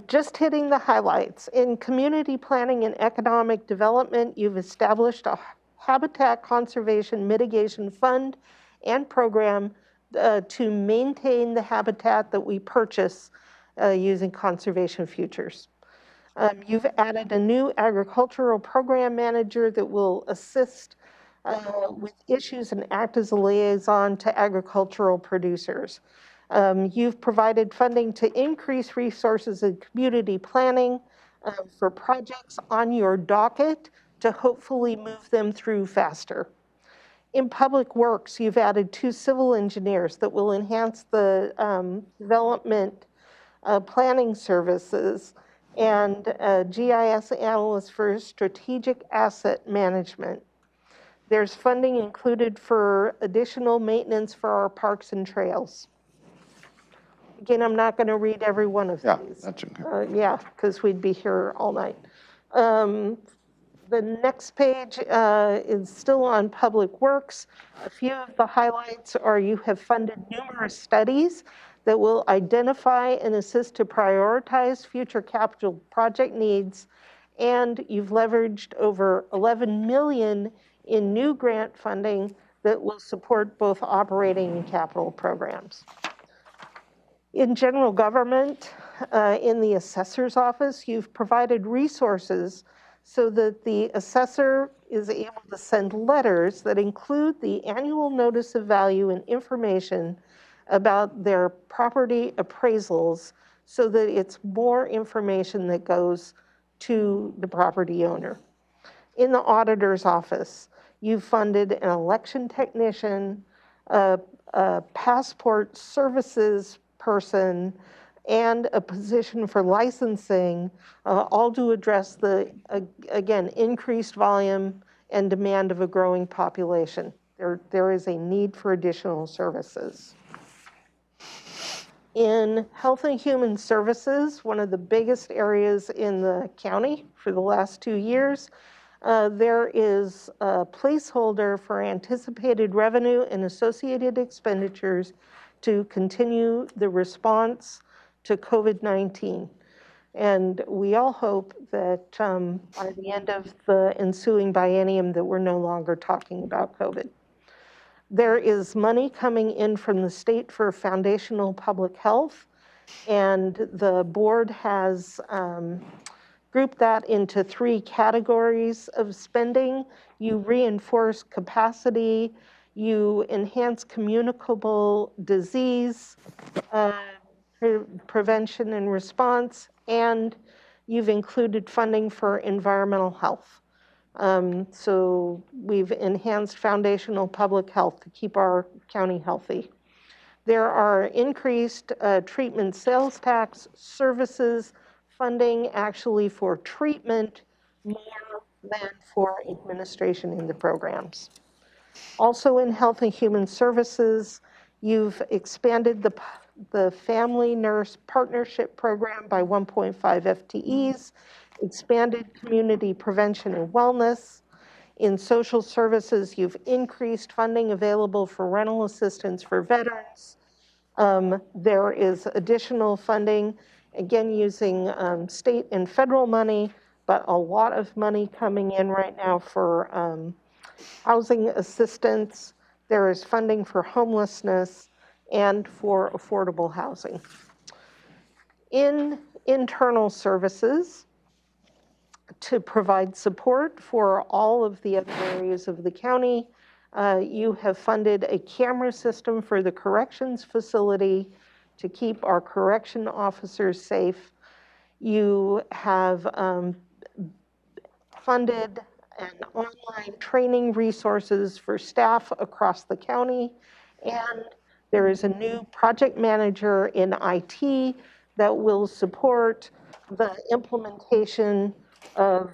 Speaker 8: just hitting the highlights. In community planning and economic development, you've established a habitat conservation mitigation fund and program to maintain the habitat that we purchase using conservation futures. You've added a new agricultural program manager that will assist with issues and act as a liaison to agricultural producers. You've provided funding to increase resources in community planning for projects on your docket to hopefully move them through faster. In public works, you've added 2 civil engineers that will enhance the development planning services and a GIS analyst for strategic asset management. There's funding included for additional maintenance for our parks and trails. Again, I'm not going to read every one of
Speaker 7: Yeah,
Speaker 8: these.
Speaker 7: that's okay.
Speaker 8: Yeah, because we'd be here all night. The next page is still on public works. A few of the highlights are you have funded numerous studies that will identify and assist to prioritize future capital project needs, and you've leveraged over 11 million in new grant funding that will support both operating and capital programs. In general government, in the assessor's office, you've provided resources so that the assessor is able to send letters that include the annual notice of value and information about their property appraisals, so that it's more information that goes to the property owner. In the auditor's office, you've funded an election technician, a passport services person, and a position for licensing, all to address the, again, increased volume and demand of a growing population. There is a need for additional services. In Health and Human Services, one of the biggest areas in the county for the last 2 years, there is a placeholder for anticipated revenue and associated expenditures to continue the response to COVID-19. And we all hope that by the end of the ensuing biennium that we're no longer talking about COVID. There is money coming in from the state for foundational public health, and the board has grouped that into 3 categories of spending. You reinforce capacity, you enhance communicable disease prevention and response, and you've included funding for environmental health. So we've enhanced foundational public health to keep our county healthy. There are increased treatment sales tax services funding actually for treatment more than for administration in the programs. Also in Health and Human Services, you've expanded the Family Nurse Partnership Program by 1.5 FTEs, expanded community prevention and wellness. In social services, you've increased funding available for rental assistance for veterans. There is additional funding, again, using state and federal money, but a lot of money coming in right now for housing assistance. There is funding for homelessness and for affordable housing. In internal services, to provide support for all of the other areas of the county, you have funded a camera system for the corrections facility to keep our correction officers safe. You have funded an online training resources for staff across the county, and there is a new project manager in IT that will support the implementation of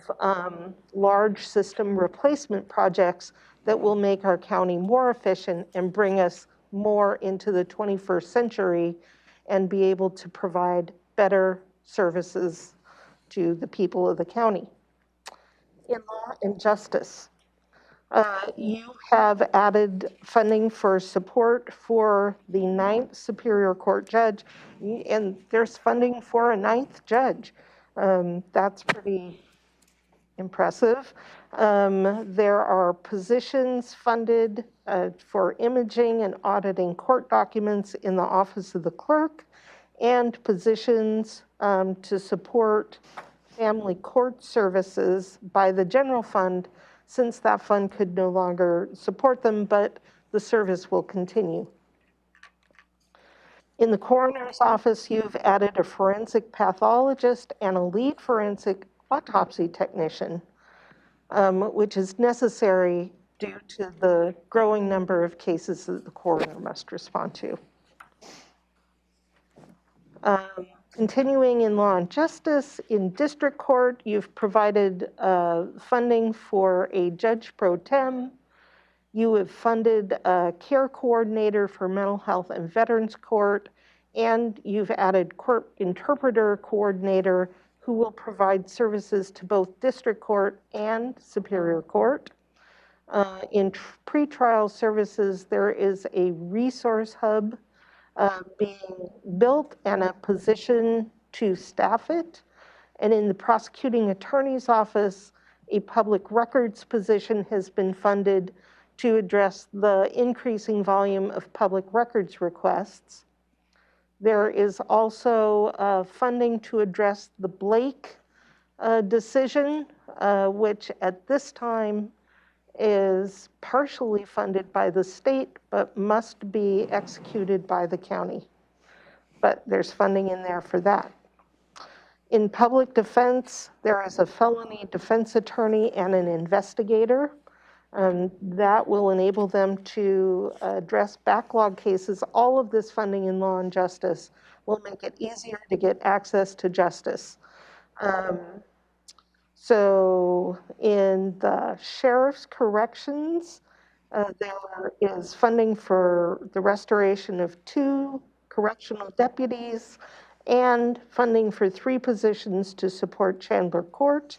Speaker 8: large system replacement projects that will make our county more efficient and bring us more into the 21st century and be able to provide better services to the people of the county. In law and justice, you have added funding for support for the 9th Superior Court judge, and there's funding for a 9th judge. That's pretty impressive. There are positions funded for imaging and auditing court documents in the Office of the Clerk, and positions to support family court services by the general fund, since that fund could no longer support them, but the service will continue. In the coroner's office, you've added a forensic pathologist and a lead forensic autopsy technician, which is necessary due to the growing number of cases that the coroner must respond to. Continuing in law and justice, in district court, you've provided funding for a judge pro tem. You have funded a care coordinator for mental health and veterans court, and you've added court interpreter coordinator who will provide services to both district court and superior court. In pretrial services, there is a resource hub being built and a position to staff it. And in the prosecuting attorney's office, a public records position has been funded to address the increasing volume of public records requests. There is also funding to address the Blake decision, which at this time is partially funded by the state, but must be executed by the county. But there's funding in there for that. In public defense, there is a felony defense attorney and an investigator. That will enable them to address backlog cases. All of this funding in law and justice will make it easier to get access to justice. So in the sheriff's corrections, there is funding for the restoration of 2 correctional deputies and funding for 3 positions to support Chandler Court.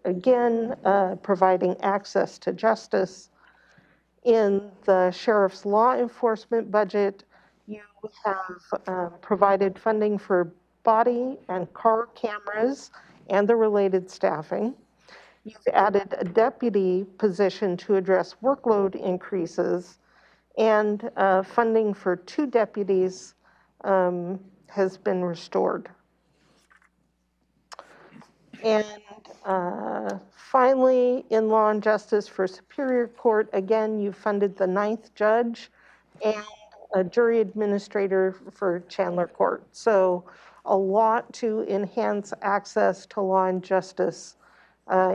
Speaker 8: Again, providing access to justice. In the sheriff's law enforcement budget, you have provided funding for body and car cameras and the related staffing. You've added a deputy position to address workload increases, and funding for 2 deputies has been restored. And finally, in law and justice for Superior Court, again, you funded the 9th judge and a jury administrator for Chandler Court. So a lot to enhance access to law and justice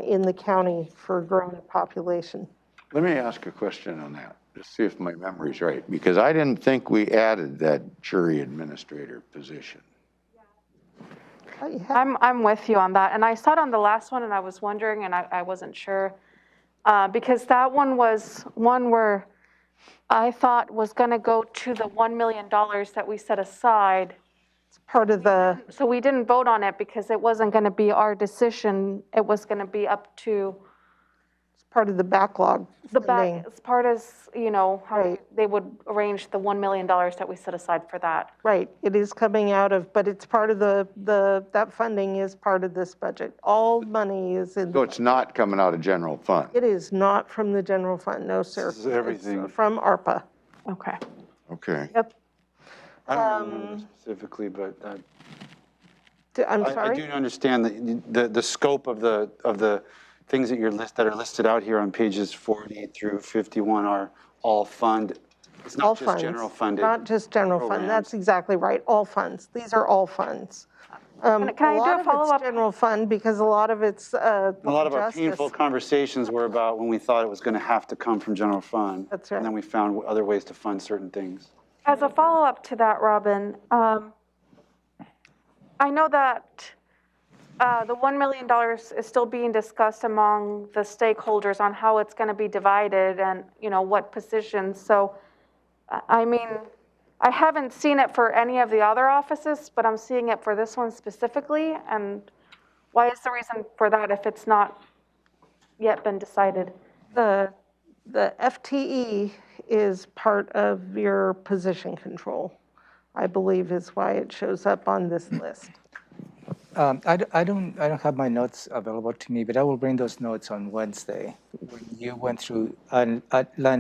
Speaker 8: in the county for a growing population.
Speaker 7: Let me ask a question on that, to see if my memory's right, because I didn't think we added that jury administrator position.
Speaker 4: I'm with you on that. And I saw it on the last one and I was wondering and I wasn't sure. Because that one was one where I thought was going to go to the $1 million that we set aside.
Speaker 8: It's part of the,
Speaker 4: So we didn't vote on it because it wasn't going to be our decision. It was going to be up to
Speaker 8: it's part of the backlog
Speaker 4: the
Speaker 8: funding.
Speaker 4: back, as part as, you know, how
Speaker 8: Right.
Speaker 4: they would arrange the $1 million that we set aside for that.
Speaker 8: Right, it is coming out of, but it's part of that funding is part of this budget. All money is in.
Speaker 7: So it's not coming out of general fund?
Speaker 8: It is not from the general fund, no, sir.
Speaker 1: This is everything.
Speaker 8: It's from ARPA.
Speaker 4: Okay.
Speaker 7: Okay.
Speaker 8: Yep.
Speaker 1: I don't remember specifically, but
Speaker 8: I'm
Speaker 1: I
Speaker 8: sorry?
Speaker 1: do understand the scope of the things that that are listed out here on pages 40 through 51 are all fund. It's
Speaker 8: All
Speaker 1: not just
Speaker 8: funds,
Speaker 1: general funded.
Speaker 8: not just general fund.
Speaker 1: programs.
Speaker 8: That's exactly right, all funds. These are all funds.
Speaker 4: Can I do a
Speaker 8: lot of
Speaker 4: follow-up?
Speaker 8: it's general fund because a lot of it's
Speaker 1: A lot of our
Speaker 8: justice.
Speaker 1: painful conversations were about when we thought it was going to have to come from general fund.
Speaker 8: That's right.
Speaker 1: And then we found other ways to fund certain things.
Speaker 4: As a follow-up to that, Robin, I know that the $1 million is still being discussed among the stakeholders on how it's going to be divided and, you know, what positions. So, I mean, I haven't seen it for any of the other offices, but I'm seeing it for this one specifically. And why is the reason for that if it's not yet been decided?
Speaker 8: The FTE is part of your position control, I believe is why it shows up on this list.
Speaker 6: I don't have my notes available to me, but I will bring those notes on Wednesday. When you went through line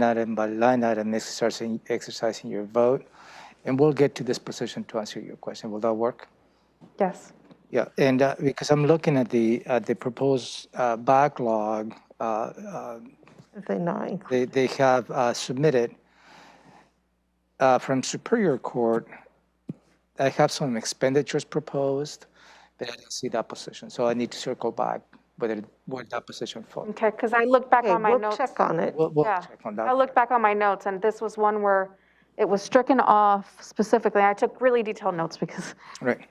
Speaker 6: item by line item, exercising your vote, and we'll get to this position to answer your question. Will that work?
Speaker 4: Yes.
Speaker 6: Yeah, and because I'm looking at the proposed backlog,
Speaker 8: If they not include.
Speaker 6: they have submitted from Superior Court. I have some expenditures proposed, but I didn't see that position, so I need to circle back where that position falls.
Speaker 4: Okay, because I looked back
Speaker 8: Okay,
Speaker 4: on my
Speaker 8: we'll
Speaker 4: notes.
Speaker 8: check on it.
Speaker 6: We'll
Speaker 4: Yeah,
Speaker 6: check on that.
Speaker 4: I looked back on my notes, and this was one where it was stricken off specifically. I took really detailed notes because
Speaker 6: Right.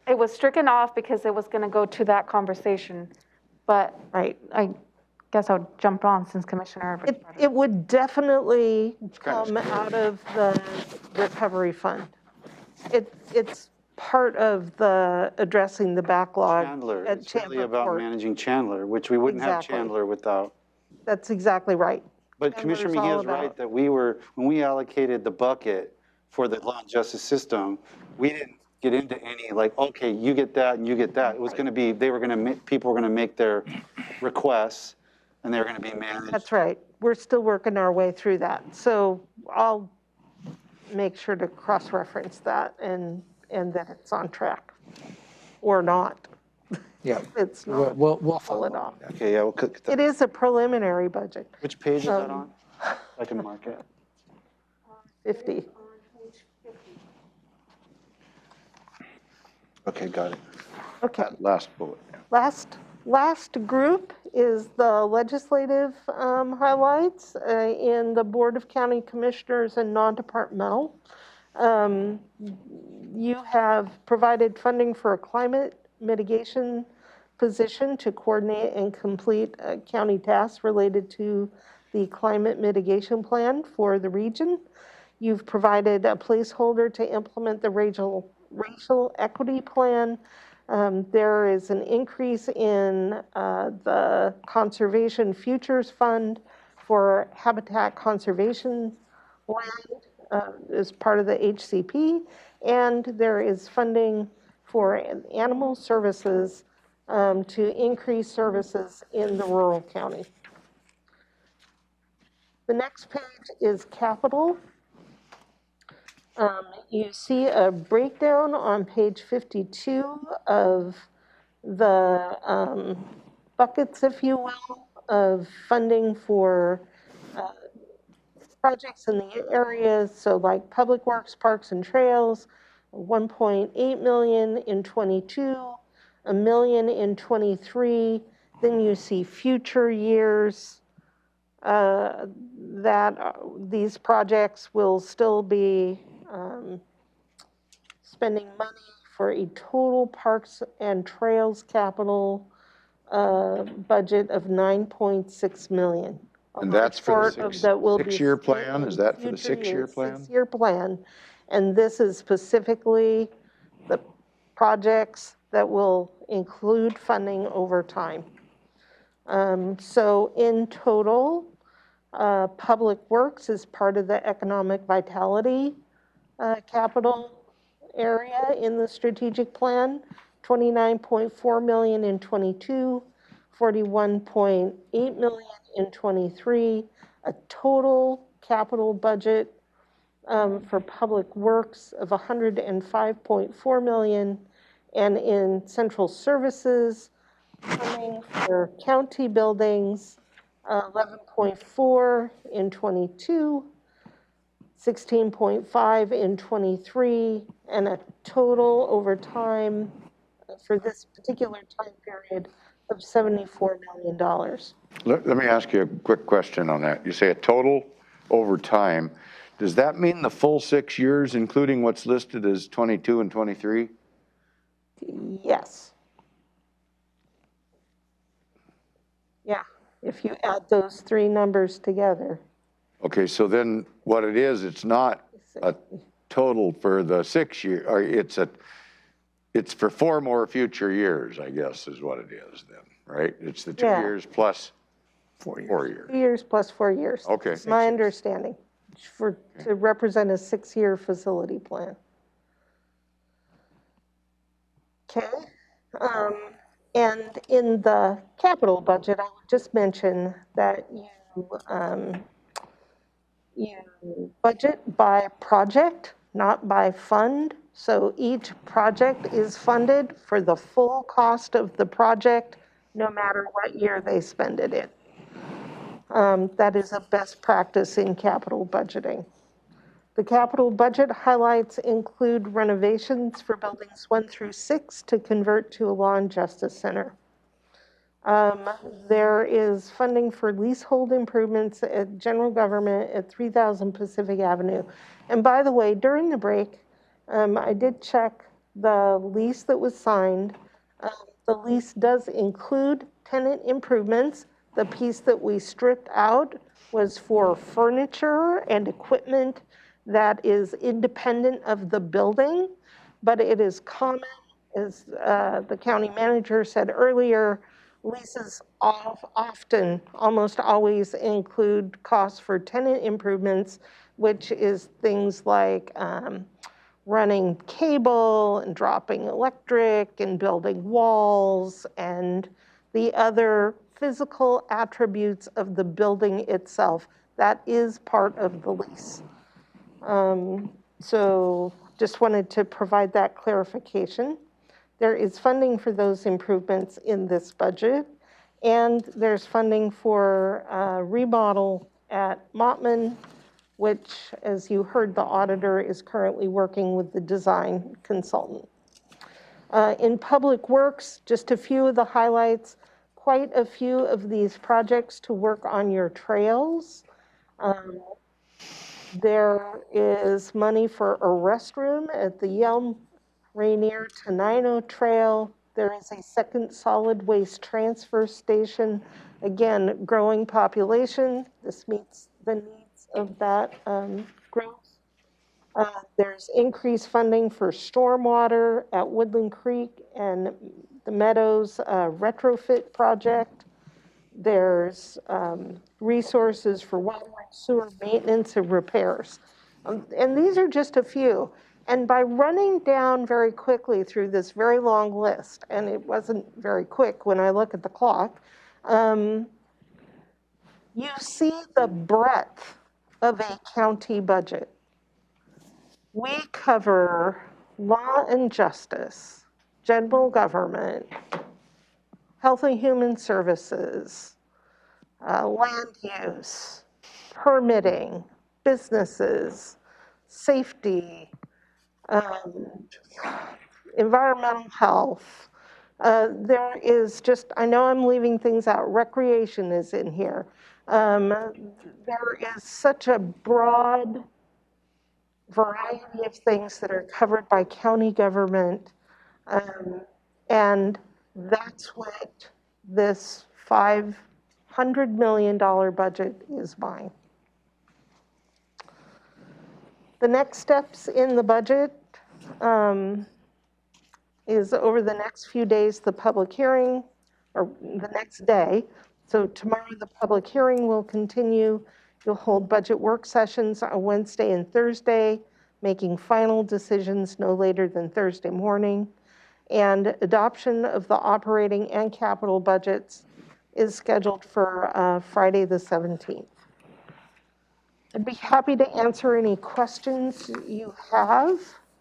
Speaker 4: it was stricken off because it was going to go to that conversation. But
Speaker 8: Right.
Speaker 4: I guess I'll jump on since Commissioner.
Speaker 8: It would definitely
Speaker 7: kinda
Speaker 8: come out of the recovery fund. It's part of the addressing the backlog
Speaker 1: Chandler,
Speaker 8: at
Speaker 1: it's really
Speaker 8: Chandler
Speaker 1: about
Speaker 8: Court.
Speaker 1: managing Chandler, which we wouldn't have
Speaker 8: Exactly.
Speaker 1: Chandler without.
Speaker 8: That's exactly right.
Speaker 1: But
Speaker 8: Chandler's
Speaker 1: Commissioner
Speaker 8: all
Speaker 1: Mejia is
Speaker 8: about-
Speaker 1: right that when we allocated the bucket for the law and justice system, we didn't get into any like, okay, you get that and you get that. It was going to be, people were going to make their requests and they were going to be managed.
Speaker 8: That's right. We're still working our way through that. So make sure to cross-reference that and that it's on track, or not.
Speaker 6: Yeah,
Speaker 8: It's
Speaker 6: we'll,
Speaker 8: not,
Speaker 6: we'll
Speaker 8: pull
Speaker 6: follow
Speaker 8: it
Speaker 6: up
Speaker 8: off.
Speaker 6: on that.
Speaker 1: Okay, yeah, we'll cook
Speaker 8: It is a preliminary budget,
Speaker 1: Which page is that on? I can mark it.
Speaker 8: 50.
Speaker 1: Okay, got it.
Speaker 8: Okay.
Speaker 7: That last bullet.
Speaker 8: Last group is the legislative highlights in the Board of County Commissioners and Non-Departmental. You have provided funding for a climate mitigation position to coordinate and complete county tasks related to the climate mitigation plan for the region. You've provided a placeholder to implement the racial equity plan. There is an increase in the Conservation Futures Fund for habitat conservation land as part of the HCP, and there is funding for animal services to increase services in the rural county. The next page is capital. You see a breakdown on page 52 of the buckets, if you will, of funding for projects in the areas. So like Public Works, Parks and Trails, 1.8 million in 22, $1 million in 23. Then you see future years that these projects will still be spending money for a total parks and trails capital budget of 9.6 million.
Speaker 7: And that's for the six-year
Speaker 8: spent
Speaker 7: plan?
Speaker 8: in
Speaker 7: Is that for the
Speaker 8: future
Speaker 7: six-year
Speaker 8: years,
Speaker 7: plan?
Speaker 8: Six-year plan. And this is specifically the projects that will include funding over time. So in total, Public Works is part of the economic vitality capital area in the strategic plan, 29.4 million in 22, 41.8 million in 23, a total capital budget for Public Works of 105.4 million, and in central services, funding for county buildings, 11.4 in 22, 16.5 in 23, and a total over time for this particular time period of $74 million.
Speaker 7: Let me ask you a quick question on that. You say a total over time. Does that mean the full 6 years, including what's listed as 22 and 23?
Speaker 8: Yes. Yeah, if you add those three numbers together.
Speaker 7: Okay, so then what it is, it's not a total for the 6 year, or it's for 4 more future years, I guess is what it is then, right? It's the 2
Speaker 8: Yeah.
Speaker 7: years plus
Speaker 6: 4 years.
Speaker 7: 4 years.
Speaker 8: 2 years plus 4 years.
Speaker 7: Okay.
Speaker 8: It's my understanding, to represent a 6-year facility plan. Okay. And in the capital budget, I would just mention that you budget by project, not by fund. So each project is funded for the full cost of the project, no matter what year they spend it in. That is a best practice in capital budgeting. The capital budget highlights include renovations for buildings 1 through 6 to convert to a law and justice center. There is funding for leasehold improvements at general government at 3000 Pacific Avenue. And by the way, during the break, I did check the lease that was signed. The lease does include tenant improvements. The piece that we stripped out was for furniture and equipment that is independent of the building, but it is common, as the county manager said earlier, leases often, almost always include costs for tenant improvements, which is things like running cable and dropping electric and building walls and the other physical attributes of the building itself. That is part of the lease. So just wanted to provide that clarification. There is funding for those improvements in this budget, and there's funding for remodel at Mottman, which, as you heard, the auditor is currently working with the design consultant. In Public Works, just a few of the highlights, quite a few of these projects to work on your trails. There is money for a restroom at the Yelm Rainier Tenino Trail. There is a second solid waste transfer station. Again, growing population. This meets the needs of that growth. There's increased funding for stormwater at Woodland Creek and the Meadows retrofit project. There's resources for water and sewer maintenance and repairs. And these are just a few. And by running down very quickly through this very long list, and it wasn't very quick when I look at the clock, you see the breadth of a county budget. We cover law and justice, general government, health and human services, land use, permitting, businesses, safety, environmental health. There is just, I know I'm leaving things out, recreation is in here. There is such a broad variety of things that are covered by county government. And that's what this $500 million budget is buying. The next steps in the budget is over the next few days, the public hearing, or the next day. So tomorrow, the public hearing will continue. You'll hold budget work sessions on Wednesday and Thursday, making final decisions no later than Thursday morning. And adoption of the operating and capital budgets is scheduled for Friday the 17th. I'd be happy to answer any questions you have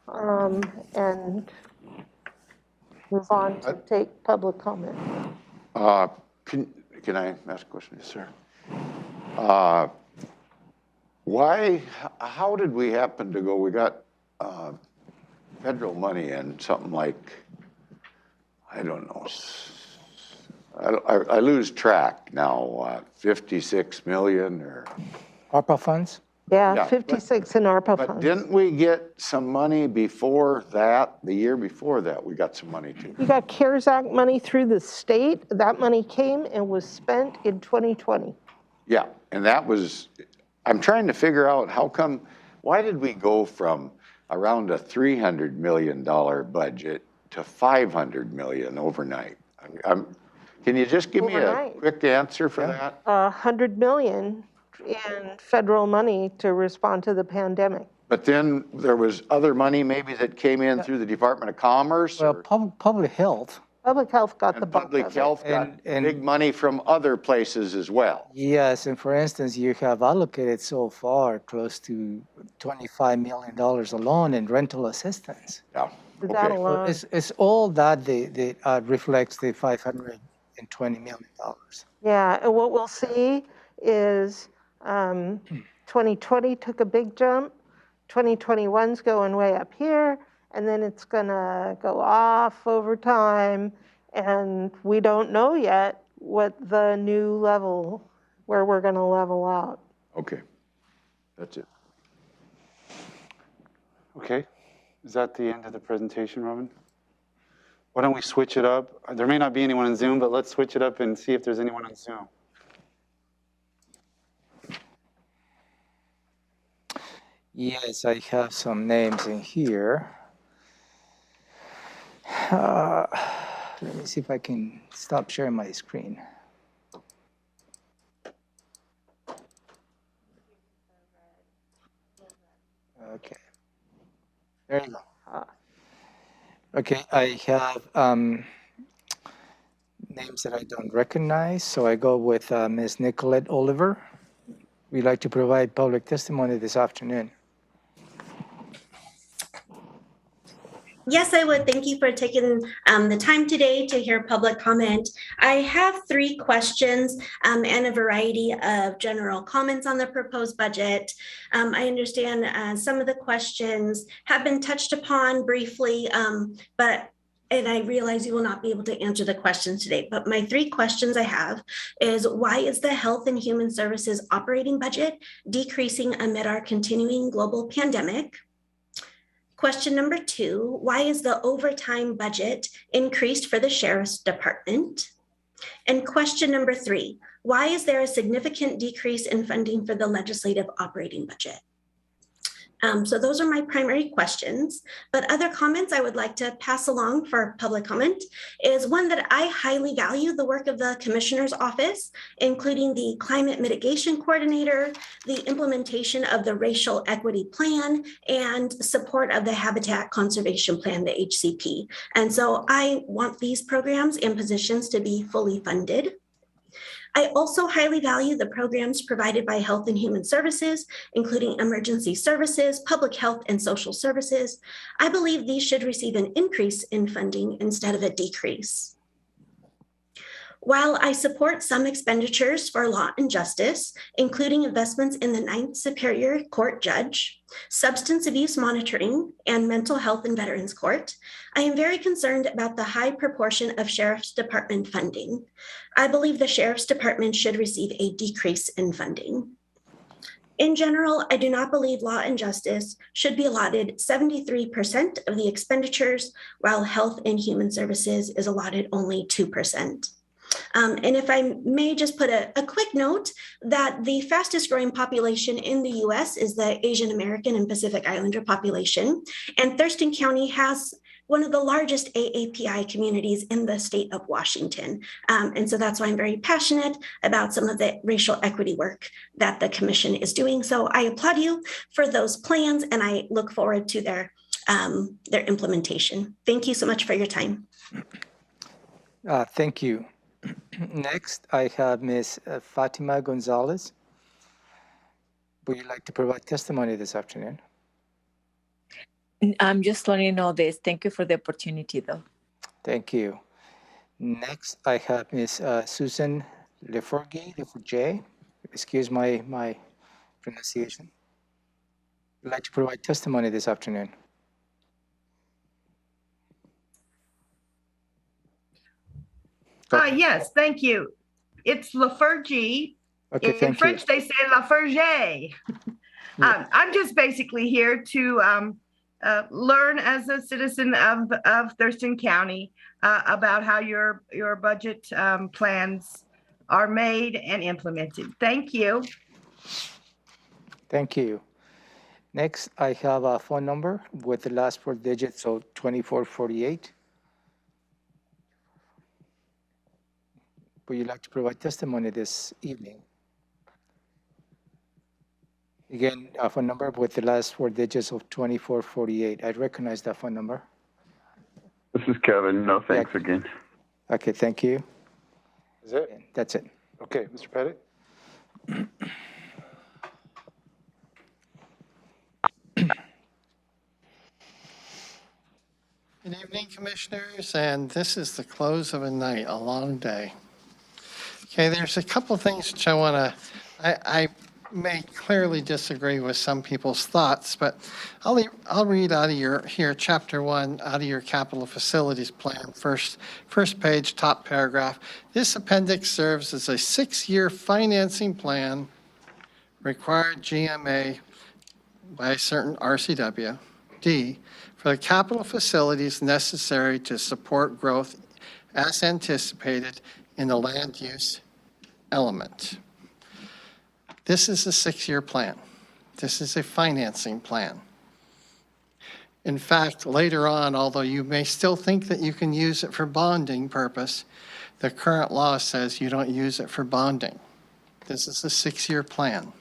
Speaker 8: and move on to take public comment.
Speaker 7: Can I ask a question? Yes, sir. How did we happen to go, we got federal money in something like, I don't know, I lose track now, 56 million or?
Speaker 6: ARPA funds?
Speaker 8: Yeah, 56 in ARPA
Speaker 7: But
Speaker 8: funds.
Speaker 7: didn't we get some money before that, the year before that, we got some money too?
Speaker 8: You got CARES Act money through the state. That money came and was spent in 2020.
Speaker 7: Yeah, and that was, I'm trying to figure out how come, why did we go from around a $300 million budget to 500 million overnight? Can you just give me a
Speaker 8: Overnight.
Speaker 7: quick answer for that?
Speaker 8: 100 million in federal money to respond to the pandemic.
Speaker 7: But then there was other money maybe that came in through the Department of Commerce?
Speaker 6: Well,
Speaker 7: or-
Speaker 6: public health,
Speaker 8: Public health got the
Speaker 7: And
Speaker 8: bulk
Speaker 7: public
Speaker 8: of it.
Speaker 7: health got
Speaker 6: And-
Speaker 7: big money from other places as well.
Speaker 6: yes, and for instance, you have allocated so far close to $25 million alone in rental assistance.
Speaker 7: Yeah,
Speaker 8: That
Speaker 7: okay.
Speaker 8: alone.
Speaker 6: It's all that reflects the $520 million.
Speaker 8: Yeah, and what we'll see is 2020 took a big jump, 2021's going way up here, and then it's gonna go off over time, and we don't know yet what the new level, where we're gonna level out.
Speaker 7: Okay, that's it.
Speaker 1: Okay, is that the end of the presentation, Robin? Why don't we switch it up? There may not be anyone on Zoom, but let's switch it up and see if there's anyone on Zoom.
Speaker 6: Yes, I have some names in here. Let me see if I can stop sharing my screen. Okay. There you go. Okay, I have names that I don't recognize, so I go with Ms. Nicolette Oliver. We'd like to provide public testimony this afternoon.
Speaker 9: Yes, I would. Thank you for taking the time today to hear public comment. I have 3 questions and a variety of general comments on the proposed budget. I understand some of the questions have been touched upon briefly, and I realize you will not be able to answer the questions today, but my 3 questions I have is, why is the Health and Human Services operating budget decreasing amid our continuing global pandemic? Question number 2, why is the overtime budget increased for the Sheriff's Department? And question number 3, why is there a significant decrease in funding for the legislative operating budget? So those are my primary questions, but other comments I would like to pass along for public comment is one that I highly value the work of the Commissioner's Office, including the Climate Mitigation Coordinator, the implementation of the Racial Equity Plan, and support of the Habitat Conservation Plan, the HCP. And so I want these programs and positions to be fully funded. I also highly value the programs provided by Health and Human Services, including emergency services, public health, and social services. I believe these should receive an increase in funding instead of a decrease. While I support some expenditures for law and justice, including investments in the 9th Superior Court Judge, substance abuse monitoring, and mental health and veterans court, I am very concerned about the high proportion of Sheriff's Department funding. I believe the Sheriff's Department should receive a decrease in funding. In general, I do not believe law and justice should be allotted 73% of the expenditures, while health and human services is allotted only 2%. And if I may just put a quick note that the fastest growing population in the US is the Asian American and Pacific Islander population. And Thurston County has one of the largest AAPI communities in the state of Washington. And so that's why I'm very passionate about some of the racial equity work that the commission is doing. So I applaud you for those plans, and I look forward to their implementation. Thank you so much for your time.
Speaker 6: Thank you. Next, I have Ms. Fatima Gonzalez. Would you like to provide testimony this afternoon?
Speaker 10: I'm just letting you know this. Thank you for the opportunity, though.
Speaker 6: Thank you. Next, I have Ms. Susan Leforge. Excuse my pronunciation. Would like to provide testimony this afternoon.
Speaker 11: Yes, thank you. It's Leforge.
Speaker 6: Okay,
Speaker 11: In
Speaker 6: thank
Speaker 11: French,
Speaker 6: you.
Speaker 11: they say Laforge. I'm just basically here to learn as a citizen of Thurston County about how your budget plans are made and implemented. Thank you.
Speaker 6: Thank you. Next, I have a phone number with the last 4 digits of 2448. Would you like to provide testimony this evening? Again, a phone number with the last 4 digits of 2448. I recognize that phone number.
Speaker 12: This is Kevin. No, thanks again.
Speaker 6: Okay, thank you.
Speaker 1: Is it?
Speaker 6: That's it.
Speaker 1: Okay, Mr. Pettit?
Speaker 5: Good evening, Commissioners, and this is the close of a night, a long day. Okay, there's a couple things which I may clearly disagree with some people's thoughts, but I'll read out of chapter 1, out of your capital facilities plan, first page, top paragraph. This appendix serves as a 6-year financing plan, required GMA by a certain RCW, D, for the capital facilities necessary to support growth as anticipated in the land use element. This is a 6-year plan. This is a financing plan. In fact, later on, although you may still think that you can use it for bonding purpose, the current law says you don't use it for bonding. This is a 6-year plan.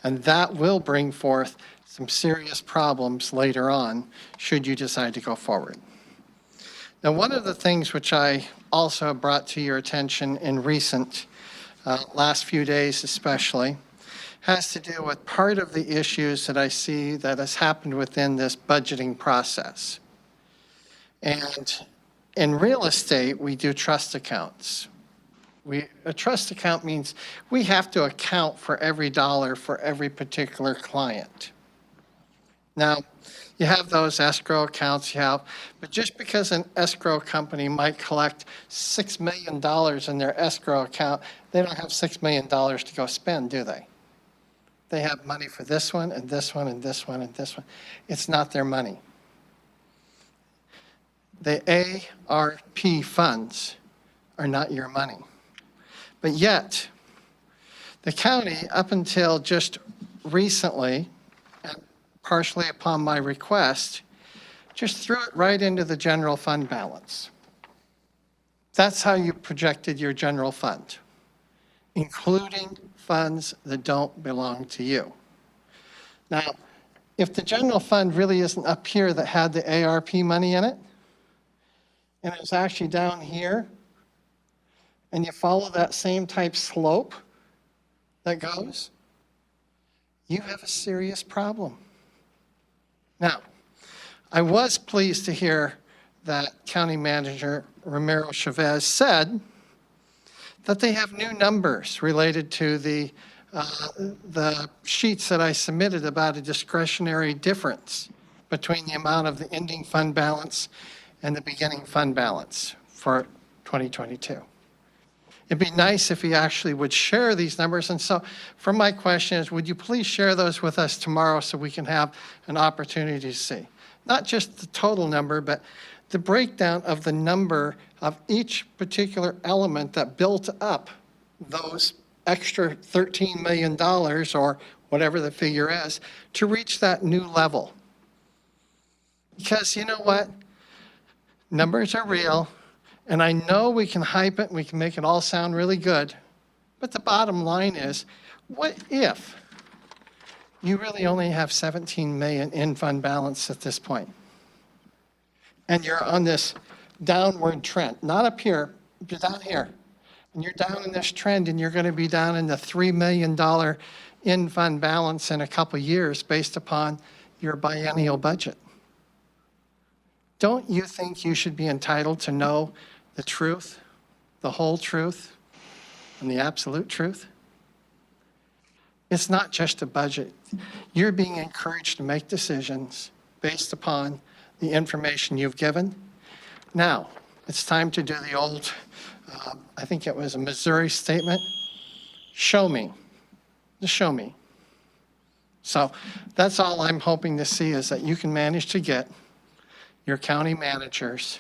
Speaker 5: And that will bring forth some serious problems later on, should you decide to go forward. Now, one of the things which I also brought to your attention in recent, last few days especially, has to do with part of the issues that I see that has happened within this budgeting process. And in real estate, we do trust accounts. A trust account means we have to account for every dollar for every particular client. Now, you have those escrow accounts but just because an escrow company might collect $6 million in their escrow account, they don't have $6 million to go spend, do they? They have money for this one and this one and this one and this one. It's not their money. The ARP funds are not your money. But yet, the county, up until just recently, and partially upon my request, just threw it right into the general fund balance. That's how you projected your general fund, including funds that don't belong to you. Now, if the general fund really isn't up here that had the ARP money in it, and it's actually down here, and you follow that same type slope that goes, you have a serious problem. Now, I was pleased to hear that County Manager Ramiro Chavez said that they have new numbers related to the sheets that I submitted about a discretionary difference between the amount of the ending fund balance and the beginning fund balance for 2022. It'd be nice if he actually would share these numbers. And so for my question is, would you please share those with us tomorrow so we can have an opportunity to see? Not just the total number, but the breakdown of the number of each particular element that built up those extra $13 million or whatever the figure is to reach that new level. Because you know what? Numbers are real. And I know we can hype it, we can make it all sound really good, but the bottom line is, what if you really only have 17 million in fund balance at this point? And you're on this downward trend, not up here, you're down here. And you're down in this trend and you're going to be down in the $3 million in fund balance in a couple years based upon your biennial budget. Don't you think you should be entitled to know the truth, the whole truth, and the absolute truth? It's not just a budget. You're being encouraged to make decisions based upon the information you've given. Now, it's time to do the old, I think it was a Missouri statement, show me, just show me. So that's all I'm hoping to see is that you can manage to get your county managers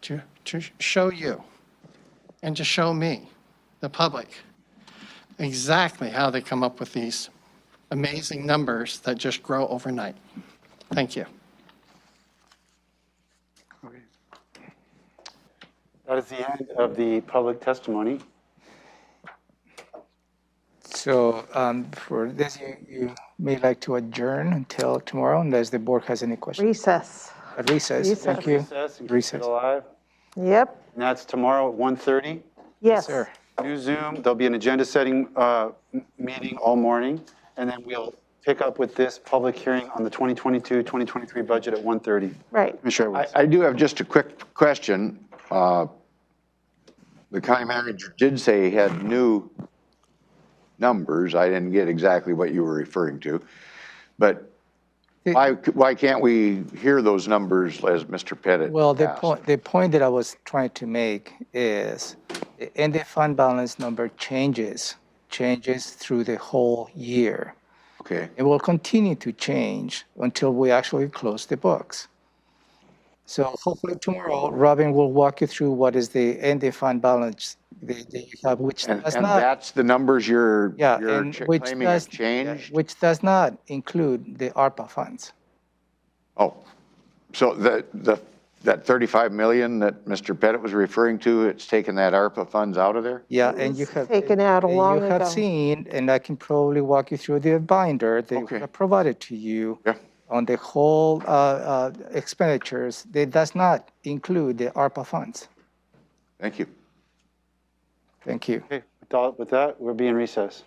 Speaker 5: to show you and to show me, the public, exactly how they come up with these amazing numbers that just grow overnight. Thank you.
Speaker 1: Okay. That is the end of the public testimony.
Speaker 6: So for this, you may like to adjourn until tomorrow unless the board has any questions.
Speaker 8: Recess.
Speaker 6: A recess.
Speaker 8: Recess.
Speaker 6: Thank you.
Speaker 1: Recess. And keep
Speaker 6: Recess.
Speaker 1: it alive.
Speaker 8: Yep.
Speaker 1: And that's tomorrow at 1:30.
Speaker 8: Yes.
Speaker 6: Sir.
Speaker 1: New Zoom. There'll be an agenda setting meeting all morning, and then we'll pick up with this public hearing on the 2022-2023 budget at 1:30.
Speaker 8: Right.
Speaker 1: Commissioner Edwards.
Speaker 7: I do have just a quick question. The county manager did say he had new numbers. I didn't get exactly what you were referring to, but why can't we hear those numbers as Mr. Pettit
Speaker 6: Well,
Speaker 7: asked?
Speaker 6: the point that I was trying to make is the ending fund balance number changes through the whole year.
Speaker 7: Okay.
Speaker 6: It will continue to change until we actually close the books. So hopefully tomorrow, Robin will walk you through what is the ending fund balance that you have, which
Speaker 7: And
Speaker 6: does not,
Speaker 7: that's the numbers you're
Speaker 6: and which
Speaker 7: claiming have
Speaker 6: does,
Speaker 7: changed?
Speaker 6: which does not include the ARPA funds.
Speaker 7: Oh, so that 35 million that Mr. Pettit was referring to, it's taken that ARPA funds out of there?
Speaker 6: Yeah, and you have
Speaker 8: Taken out a
Speaker 6: and
Speaker 8: long
Speaker 6: you have
Speaker 8: ago.
Speaker 6: seen, and I can probably walk you through the binder they
Speaker 7: Okay.
Speaker 6: have provided to you
Speaker 7: Yeah.
Speaker 6: on the whole expenditures. That does not include the ARPA funds.
Speaker 7: Thank you.
Speaker 6: Thank you.
Speaker 1: Okay, with that, we'll be in recess.